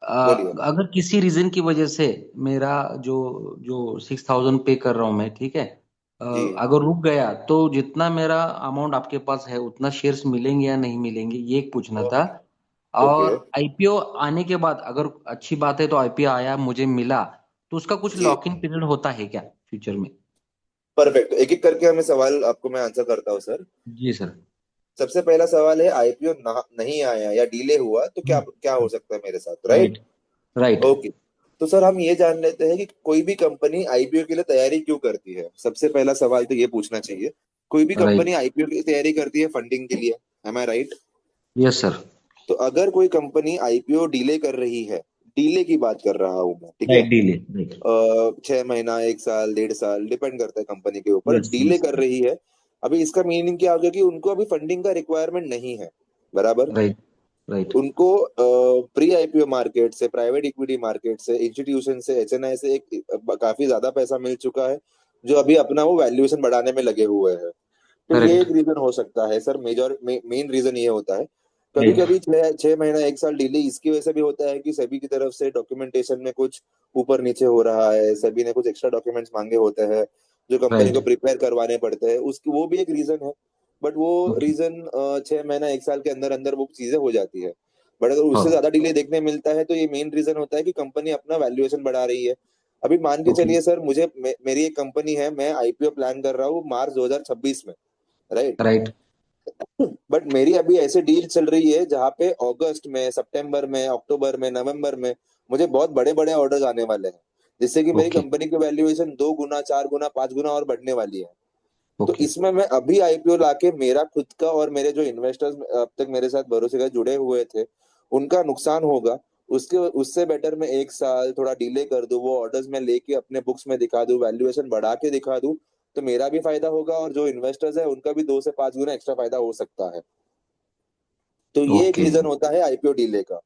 बोलिए, बोलिए। अगर किसी रीजन की वजह से मेरा जो जो 6,000 पे कर रहा हूँ मैं, ठीक है, जी। अगर रुक गया तो जितना मेरा अमाउंट आपके पास है उतना शेयर्स मिलेंगे या नहीं मिलेंगे, ये एक पूछना था। Okay okay. और आईपीओ आने के बाद अगर अच्छी बात है तो आईपीओ आया मुझे मिला, तो उसका कुछ जी, लॉक इन पीरियड होता है क्या फ्यूचर में? परफेक्ट। एक एक करके हमें सवाल आपको मैं आंसर करता हूँ सर। जी सर। सबसे पहला सवाल है, आईपीओ नहीं आया या डिले हुआ तो क्या क्या हो सकता है मेरे साथ, राइट? राइट। राइट। ओके। तो सर हम ये जान लेते हैं कि कोई भी कंपनी आईपीओ के लिए तैयारी क्यों करती है। सबसे पहला सवाल तो ये पूछना चाहिए। कोई भी राइट। कंपनी आईपीओ की तैयारी करती है फंडिंग के लिए, एम आई राइट? Yes sir. तो अगर कोई कंपनी आईपीओ डिले कर रही है, डिले की बात कर रहा हूं मैं, ठीक है, राइट, डीले, राइट। 6 महीना, 1 साल, 1.5 साल, डिपेंड करता है कंपनी के ऊपर, यस डीले यस। कर रही है। अभी इसका मीनिंग क्या हो गया कि उनको अभी फंडिंग का रिक्वायरमेंट नहीं है, बराबर। राइट। राइट। उनको प्री आईपीओ मार्केट से, प्राइवेट इक्विटी मार्केट से, इंस्टीट्यूशन से, एचएनआई से एक काफी ज्यादा पैसा मिल चुका है, जो अभी अपना वो वैल्यूएशन बढ़ाने में लगे हुए हैं। तो ये करेक्ट। एक रीजन हो सकता है सर, मेजर मेन रीजन ये होता है। कभी राइट। कभी 6 महीना, 1 साल डिले इसकी वजह से भी होता है कि सभी की तरफ से डॉक्यूमेंटेशन में कुछ ऊपर नीचे हो रहा है, सभी ने कुछ एक्स्ट्रा डॉक्यूमेंट्स मांगे होते हैं जो कंपनी को राइट। प्रिपेयर करवाने पड़ते हैं, उसकी वो भी एक रीजन है। बट वो रीजन 6 महीना, 1 साल के अंदर अंदर वो चीजें हो जाती है। बट अगर उससे हाँ। ज्यादा डिले देखने मिलता है, तो ये मेन रीजन होता है कि कंपनी अपना वैल्यूएशन बढ़ा रही है। अभी मान के ओके। चलिए सर, मेरी एक कंपनी है, मैं आईपीओ प्लान कर रहा हूँ मार्च 2026 में, राइट? राइट। बट मेरी अभी ऐसे डील चल रही है जहां पे अगस्त में, सितंबर में, अक्टूबर में, नवंबर में मुझे बहुत बड़े बड़े ऑर्डर्स आने वाले हैं, जिससे कि मेरी ओके। कंपनी की वैल्यूएशन 2 गुना, 4 गुना, 5 गुना और बढ़ने वाली है। तो ओके। इसमें मैं अभी आईपीओ लाके मेरा खुद का और मेरे जो इन्वेस्टर्स अब तक मेरे साथ भरोसे का जुड़े हुए थे, उनका नुकसान होगा। उसके उससे बेटर मैं 1 साल थोड़ा डिले कर दूं, वो ऑर्डर्स मैं लेके अपने बुक्स में दिखा दूं, वैल्यूएशन बढ़ा के दिखा दूं, तो मेरा भी फायदा होगा और जो इन्वेस्टर्स है उनका भी 2 से 5 गुना एक्स्ट्रा फायदा हो सकता है। तो ये एक ओके। रीजन होता है आईपीओ डिले का।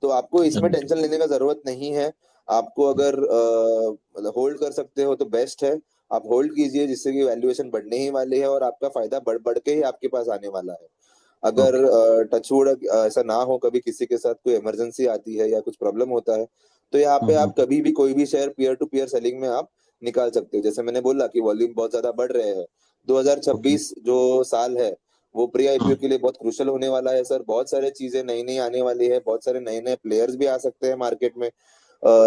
तो आपको इसमें टेंशन लेने का जरूरत नहीं है। आपको अगर मतलब होल्ड कर सकते हो तो बेस्ट है, आप होल्ड कीजिए, जिससे कि वैल्यूएशन बढ़ने ही वाली है और आपका फायदा बढ़ बढ़ के ही आपके पास आने वाला है। अगर ओके। टचवुड ऐसा ना हो, कभी किसी के साथ कोई इमरजेंसी आती है या कुछ प्रॉब्लम होता है, तो यहाँ पे हम्म। आप कभी भी कोई भी share peer to peer selling में आप निकाल सकते हो। जैसे मैंने बोला कि वॉल्यूम बहुत ज्यादा बढ़ रहे हैं, ओके। 2026 जो साल है वो प्री आईपीओ हाँ। के लिए बहुत क्रूशल होने वाला है सर। बहुत सारे चीजें नई नई आने वाली है, बहुत सारे नए नए प्लेयर्स भी आ सकते हैं मार्केट में,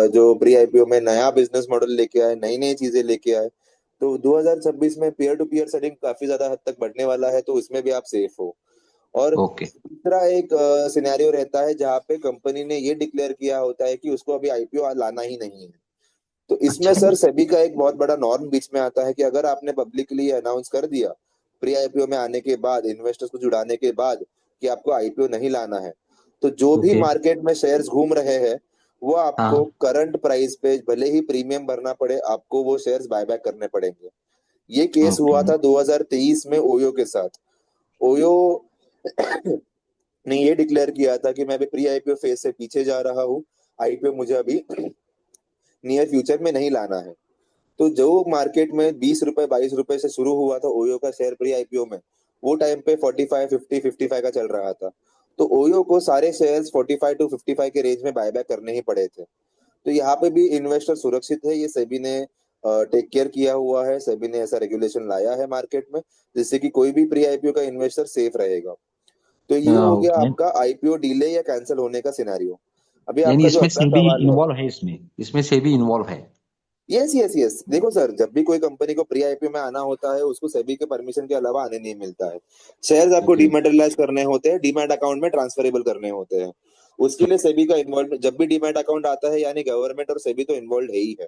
जो प्री आईपीओ में नया बिजनेस मॉडल लेके आए, नई नई चीजें लेके आए। तो 2026 में पीयर टू पीयर सेटिंग काफी ज्यादा हद तक बढ़ने वाला है, तो उसमें भी आप सेफ हो। और ओके दूसरा एक सिनेरियो रहता है जहाँ पे कंपनी ने ये डिक्लेयर किया होता है कि उसको अभी आईपीओ लाना ही नहीं है। तो इसमें अच्छा सर सेबी का एक बहुत बड़ा नॉर्म बीच में आता है कि अगर आपने पब्लिकली अनाउंस कर दिया प्री आईपीओ में आने के बाद, इन्वेस्टर्स को जुड़ाने के बाद, कि आपको आईपीओ नहीं लाना है, तो जो भी ओके मार्केट में शेयर्स घूम रहे हैं वो आपको हाँ करंट प्राइस पे भले ही प्रीमियम भरना पड़े, आपको वो शेयर्स बायबैक करने पड़ेंगे। ये केस ओके हुआ था 2023 में ओयो के साथ। ओयो ने ये डिक्लेयर किया था कि मैं अभी प्री आईपीओ फेज से पीछे जा रहा हूँ, आईपीओ मुझे अभी नियर फ्यूचर में नहीं लाना है। तो जो मार्केट में 20 रुपए 22 रुपए से शुरू हुआ था ओयो का शेयर प्री आईपीओ में, वो टाइम पे 45 50 55 का चल रहा था। तो ओयो को सारे शेयर्स 45 टू 55 के रेंज में बायबैक करने ही पड़े थे। तो यहाँ पे भी इन्वेस्टर सुरक्षित है, ये सेबी ने टेक केयर किया हुआ है, सेबी ने ऐसा रेगुलेशन लाया है मार्केट में, जिससे कि कोई भी प्री आईपीओ का इन्वेस्टर सेफ रहेगा। तो ये हो गया ओके आपका आईपीओ डिले या कैंसिल होने का सिनेरियो। अभी यानी आपका जो इसमें अगला सेबी सवाल है, इन्वॉल्व है, इसमें सेबी इन्वॉल्व है। यस यस यस, देखो सर, जब भी कोई कंपनी को प्री आईपीओ में आना होता है उसको सेबी के परमिशन के अलावा आने नहीं मिलता है। शेयर्स आपको ओके डीमैटेरियलाइज करने होते हैं, डीमैट अकाउंट में ट्रांसफरेबल करने होते हैं। उसके लिए सेबी का इन्वॉल्व, जब भी डीमैट अकाउंट आता है यानी गवर्नमेंट और सेबी तो इन्वॉल्व है ही है,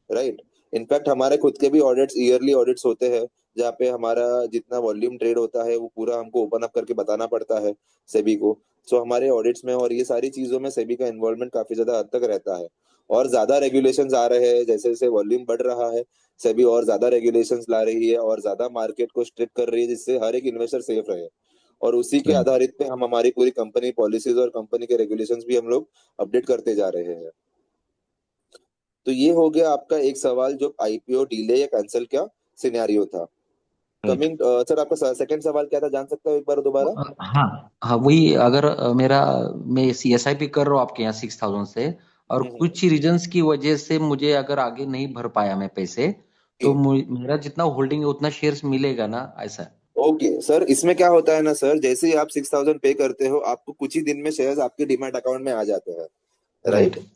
राइट। इनफैक्ट हमारे खुद के भी ऑडिट्स, ईयरली ऑडिट्स होते हैं, जहाँ पे हमारा जितना वॉल्यूम ट्रेड होता है वो पूरा हमको ओपन अप करके बताना पड़ता है सेबी को। सो हमारे ऑडिट्स में और ये सारी चीजों में सेबी का इन्वॉल्वमेंट काफी ज्यादा हद तक रहता है। और ज्यादा रेगुलेशंस आ रहे हैं, जैसे जैसे वॉल्यूम बढ़ रहा है सेबी और ज्यादा रेगुलेशंस ला रही है और ज्यादा मार्केट को स्ट्रिक्ट कर रही है, जिससे हर एक इन्वेस्टर सेफ रहे। और उसी के आधारित पे हम हमारी पूरी कंपनी पॉलिसीज और कंपनी के रेगुलेशंस भी हम लोग अपडेट करते जा रहे हैं। तो ये हो गया आपका एक सवाल, जो आईपीओ डीले या कैंसिल का सिनेरियो था। राइट। कमिंग सर, आपका सेकंड सवाल क्या था, जान सकता हूँ एक बार दोबारा? हाँ हाँ वही, अगर मेरा मैं CSIP कर रहा हूँ आपके यहाँ 6,000 से, और हम्म। कुछ रीजंस की वजह से मुझे अगर आगे नहीं भर पाया मैं पैसे, तो मेरा जितना होल्डिंग है उतना शेयर्स मिलेगा ना, ऐसा? ओके सर, इसमें क्या होता है ना सर, जैसे ही आप 6,000 पे करते हो आपको कुछ ही दिन में शेयर्स आपके डीमैट अकाउंट में आ जाते हैं, राइट। राइट।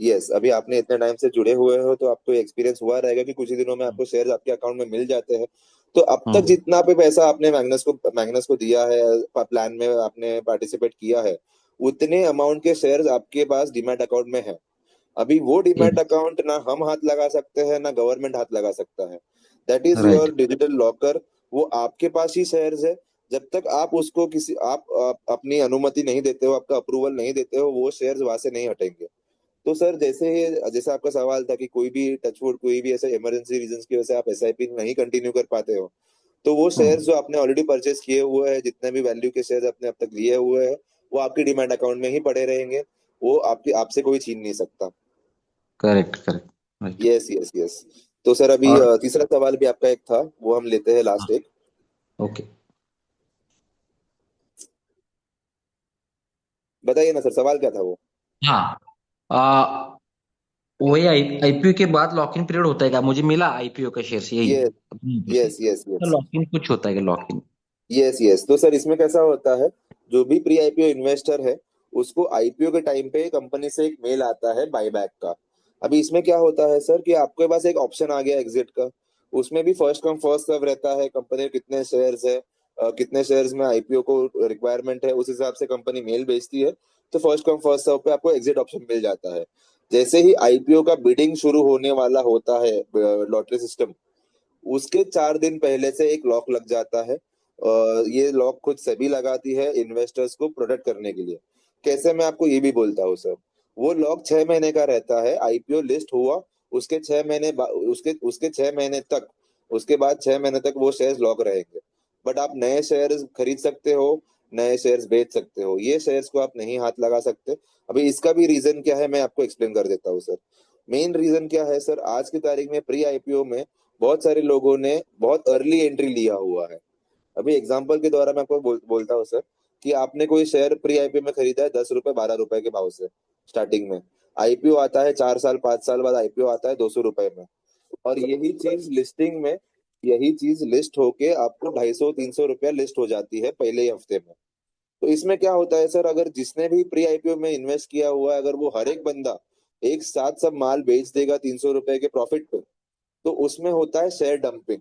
यस, अभी आपने इतने टाइम से जुड़े हुए हो तो आपको एक्सपीरियंस हुआ रहेगा कि कुछ ही दिनों में आपको शेयर्स आपके अकाउंट में मिल जाते हैं। तो अब तक हम्म जितना पे पैसा आपने मैग्नस को दिया है, प्लान में आपने पार्टिसिपेट किया है, उतने अमाउंट के शेयर्स आपके पास डीमैट अकाउंट में है। अभी वो डीमैट अकाउंट ना हम हाथ लगा सकते हैं ना गवर्नमेंट हाथ लगा सकता है। That is right your digital locker. वो आपके पास ही शेयर्स है। जब तक आप उसको आप अपनी अनुमति नहीं देते हो, आपका अप्रूवल नहीं देते हो, वो शेयर्स वहां से नहीं हटेंगे। तो सर, जैसे आपका सवाल था कि कोई भी टचवुड कोई भी ऐसे इमरजेंसी रीजंस की वजह से आप एसआईपी नहीं कंटिन्यू कर पाते हो, तो वो शेयर्स जो आपने ऑलरेडी परचेस किए हुए हैं, जितने भी वैल्यू के शेयर्स आपने अब तक लिए हुए हैं, वो आपके डीमैट अकाउंट में ही पड़े रहेंगे। वो आपके आपसे कोई छीन नहीं सकता। Correct correct right. Yes yes yes. तो सर अभी और तीसरा सवाल भी आपका एक था, वो हम लेते हैं लास्ट एक। ओके बताइए ना सर, सवाल क्या था वो? हाँ, आ, वही आईपीओ के बाद लॉक इन पीरियड होता है क्या? मुझे मिला आईपीओ का शेयर से यही यस अपनी वजह से, यस यस तो यस लॉक इन कुछ होता है क्या, लॉक इन? Yes yes. तो सर इसमें कैसा होता है, जो भी प्री आईपीओ इन्वेस्टर है उसको आईपीओ के टाइम पे कंपनी से एक मेल आता है बायबैक का। अभी इसमें क्या होता है सर कि आपके पास एक ऑप्शन आ गया एग्जिट का। उसमें भी फर्स्ट कम फर्स्ट सर्व रहता है, कंपनी कितने शेयर्स है, कितने शेयर्स में आईपीओ को रिक्वायरमेंट है, उस हिसाब से कंपनी मेल भेजती है। तो फर्स्ट कम फर्स्ट सर्व पे आपको एग्जिट ऑप्शन मिल जाता है। जैसे ही आईपीओ का बिडिंग शुरू होने वाला होता है, लॉटरी सिस्टम, उसके 4 दिन पहले से एक लॉक लग जाता है। ये लॉक खुद सेबी लगाती है इन्वेस्टर्स को प्रोटेक्ट करने के लिए। कैसे, मैं आपको ये भी बोलता हूँ सर। वो लॉक 6 महीने का रहता है, आईपीओ लिस्ट हुआ उसके 6 महीने उसके उसके 6 महीने तक, उसके बाद 6 महीने तक वो शेयर्स लॉक रहेंगे। बट आप नए शेयर्स खरीद सकते हो, नए शेयर्स बेच सकते हो, ये शेयर्स को आप नहीं हाथ लगा सकते। अभी इसका भी रीजन क्या है मैं आपको एक्सप्लेन कर देता हूँ सर। मेन रीजन क्या है सर, आज की तारीख में प्री आईपीओ में बहुत सारे लोगों ने बहुत अर्ली एंट्री लिया हुआ है। अभी एग्जांपल के द्वारा मैं आपको बोलता हूँ सर, कि आपने कोई शेयर प्री आईपीओ में खरीदा है 10 रुपए 12 रुपए के भाव से स्टार्टिंग में। आईपीओ आता है 4 साल 5 साल बाद, आईपीओ आता है 200 रुपए में। और यही चीज लिस्ट होके आपको 250 300 रुपया लिस्ट हो जाती है पहले ही हफ्ते में। तो इसमें क्या होता है सर, अगर जिसने भी प्री आईपीओ में इन्वेस्ट किया हुआ है, अगर वो हर एक बंदा एक साथ सब माल बेच देगा 300 रुपए के प्रॉफिट पे, तो उसमें होता है शेयर डंपिंग।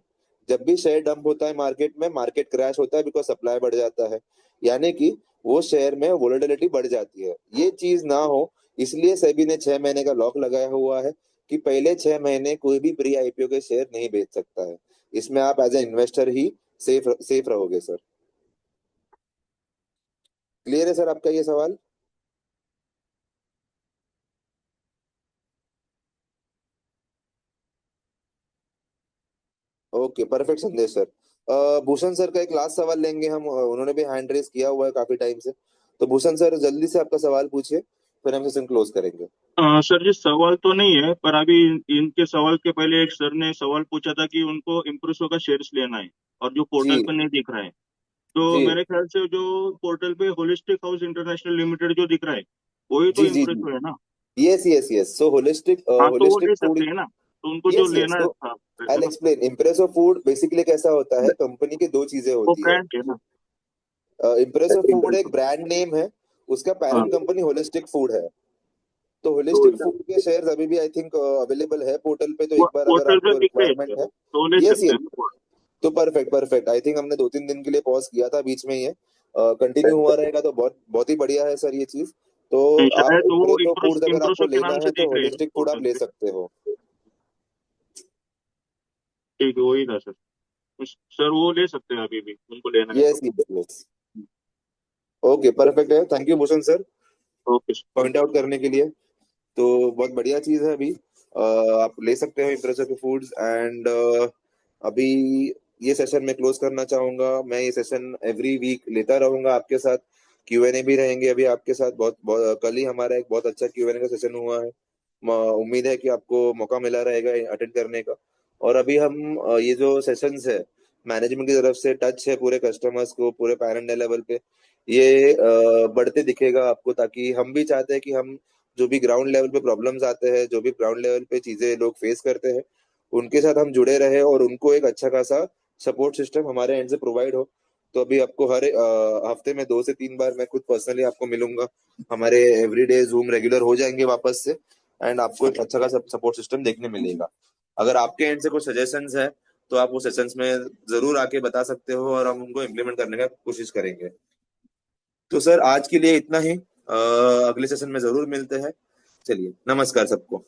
जब भी शेयर डंप होता है मार्केट में, मार्केट क्रैश होता है बिकॉज सप्लाई बढ़ जाता है, यानी कि वो शेयर में वोलेटिलिटी बढ़ जाती है। ये चीज ना हो इसलिए सेबी ने 6 महीने का लॉक लगाया हुआ है कि पहले 6 महीने कोई भी प्री आईपीओ के शेयर नहीं बेच सकता है। इसमें आप एज ए इन्वेस्टर ही सेफ सेफ रहोगे सर। क्लियर है सर आपका ये सवाल? Okay perfect Sandesh sir. Bhushan sir का एक लास्ट सवाल लेंगे हम, उन्होंने भी हैंड रेस किया हुआ है काफी टाइम से। तो भूषण सर जल्दी से आपका सवाल पूछिए, फिर हम सेशन क्लोज करेंगे। सर जी सवाल तो नहीं है, पर अभी इनके सवाल के पहले एक सर ने सवाल पूछा था कि उनको इम्प्रेसो का शेयर्स लेना है और जो जी पोर्टल पे नहीं दिख रहा है। तो जी मेरे ख्याल से जो पोर्टल पे होलिस्टिक हाउस इंटरनेशनल लिमिटेड जो दिख रहा है वही तो जी जी जी। इम्प्रेसो है ना। यस यस यस, सो होलिस्टिक हाँ तो वो होलिस्टिक ले फूड। सकते हैं ना, तो उनको जो यस यस, लेना तो था आई है ना, एक्सप्लेन। इम्प्रेसो फूड बेसिकली कैसा होता है, कंपनी की दो चीजें वो होती है। ब्रांड है ना। इम्प्रेसो फूड एक ब्रांड नेम है, उसका हाँ पेरेंट कंपनी होलिस्टिक फूड है। तो तो होलिस्टिक फूड के शेयर्स अभी भी आई थिंक अवेलेबल है पोर्टल पे, तो एक बार अगर पोर्टल पे आपको दिख रहे हैं सर, रिक्वायरमेंट है। तो ले यस सकते यस, हैं ना। तो परफेक्ट परफेक्ट। आई थिंक हमने 2-3 दिन के लिए पॉज किया था बीच में, ये कंटिन्यू हुआ रहेगा तो बहुत बहुत ही बढ़िया है सर ये चीज। तो नहीं, आप शायद वो इम्प्रेसो फूड अगर आपको इम्प्रेसो के लेना नाम से है तो दिख रहे हैं होलिस्टिक फूड आप पोर्टल ले पे। सकते हो। ठीक है वही था सर। सर वो ले सकते हैं अभी भी, उनको लेना है यस तो। Yes yes. ओके परफेक्ट है, thank you Bhushan sir okay sir. Point out करने के लिए। तो बहुत बढ़िया चीज है अभी। आप ले सकते हो इम्प्रेसो के फूड्स एंड अभी ये सेशन मैं क्लोज करना चाहूंगा। मैं ये सेशन एवरी वीक लेता रहूंगा आपके साथ। क्यूएनए भी रहेंगे अभी आपके साथ। कल ही हमारा एक बहुत अच्छा क्यूएनए का सेशन हुआ है। उम्मीद है कि आपको मौका मिला रहेगा अटेंड करने का। और अभी हम ये जो सेशंस है मैनेजमेंट की तरफ से टच है पूरे कस्टमर्स को, पूरे पैरेंट लेवल पे ये बढ़ते दिखेगा आपको, ताकि हम भी चाहते हैं कि हम जो भी ग्राउंड लेवल पे प्रॉब्लम्स आते हैं, जो भी ग्राउंड लेवल पे चीजें लोग फेस करते हैं, उनके साथ हम जुड़े रहे और उनको एक अच्छा खासा सपोर्ट सिस्टम हमारे एंड से प्रोवाइड हो। तो अभी आपको हर हफ्ते में 2 से 3 बार मैं खुद पर्सनली आपको मिलूंगा। हमारे एवरीडे जूम रेगुलर हो जाएंगे वापस से एंड आपको एक अच्छा खासा सपोर्ट सिस्टम देखने मिलेगा। अगर आपके एंड से कुछ सजेशंस है तो आप वो सेशंस में जरूर आके बता सकते हो और हम उनको इम्प्लीमेंट करने का कोशिश करेंगे। तो सर आज के लिए इतना ही, अगले सेशन में जरूर मिलते हैं। चलिए नमस्कार सबको।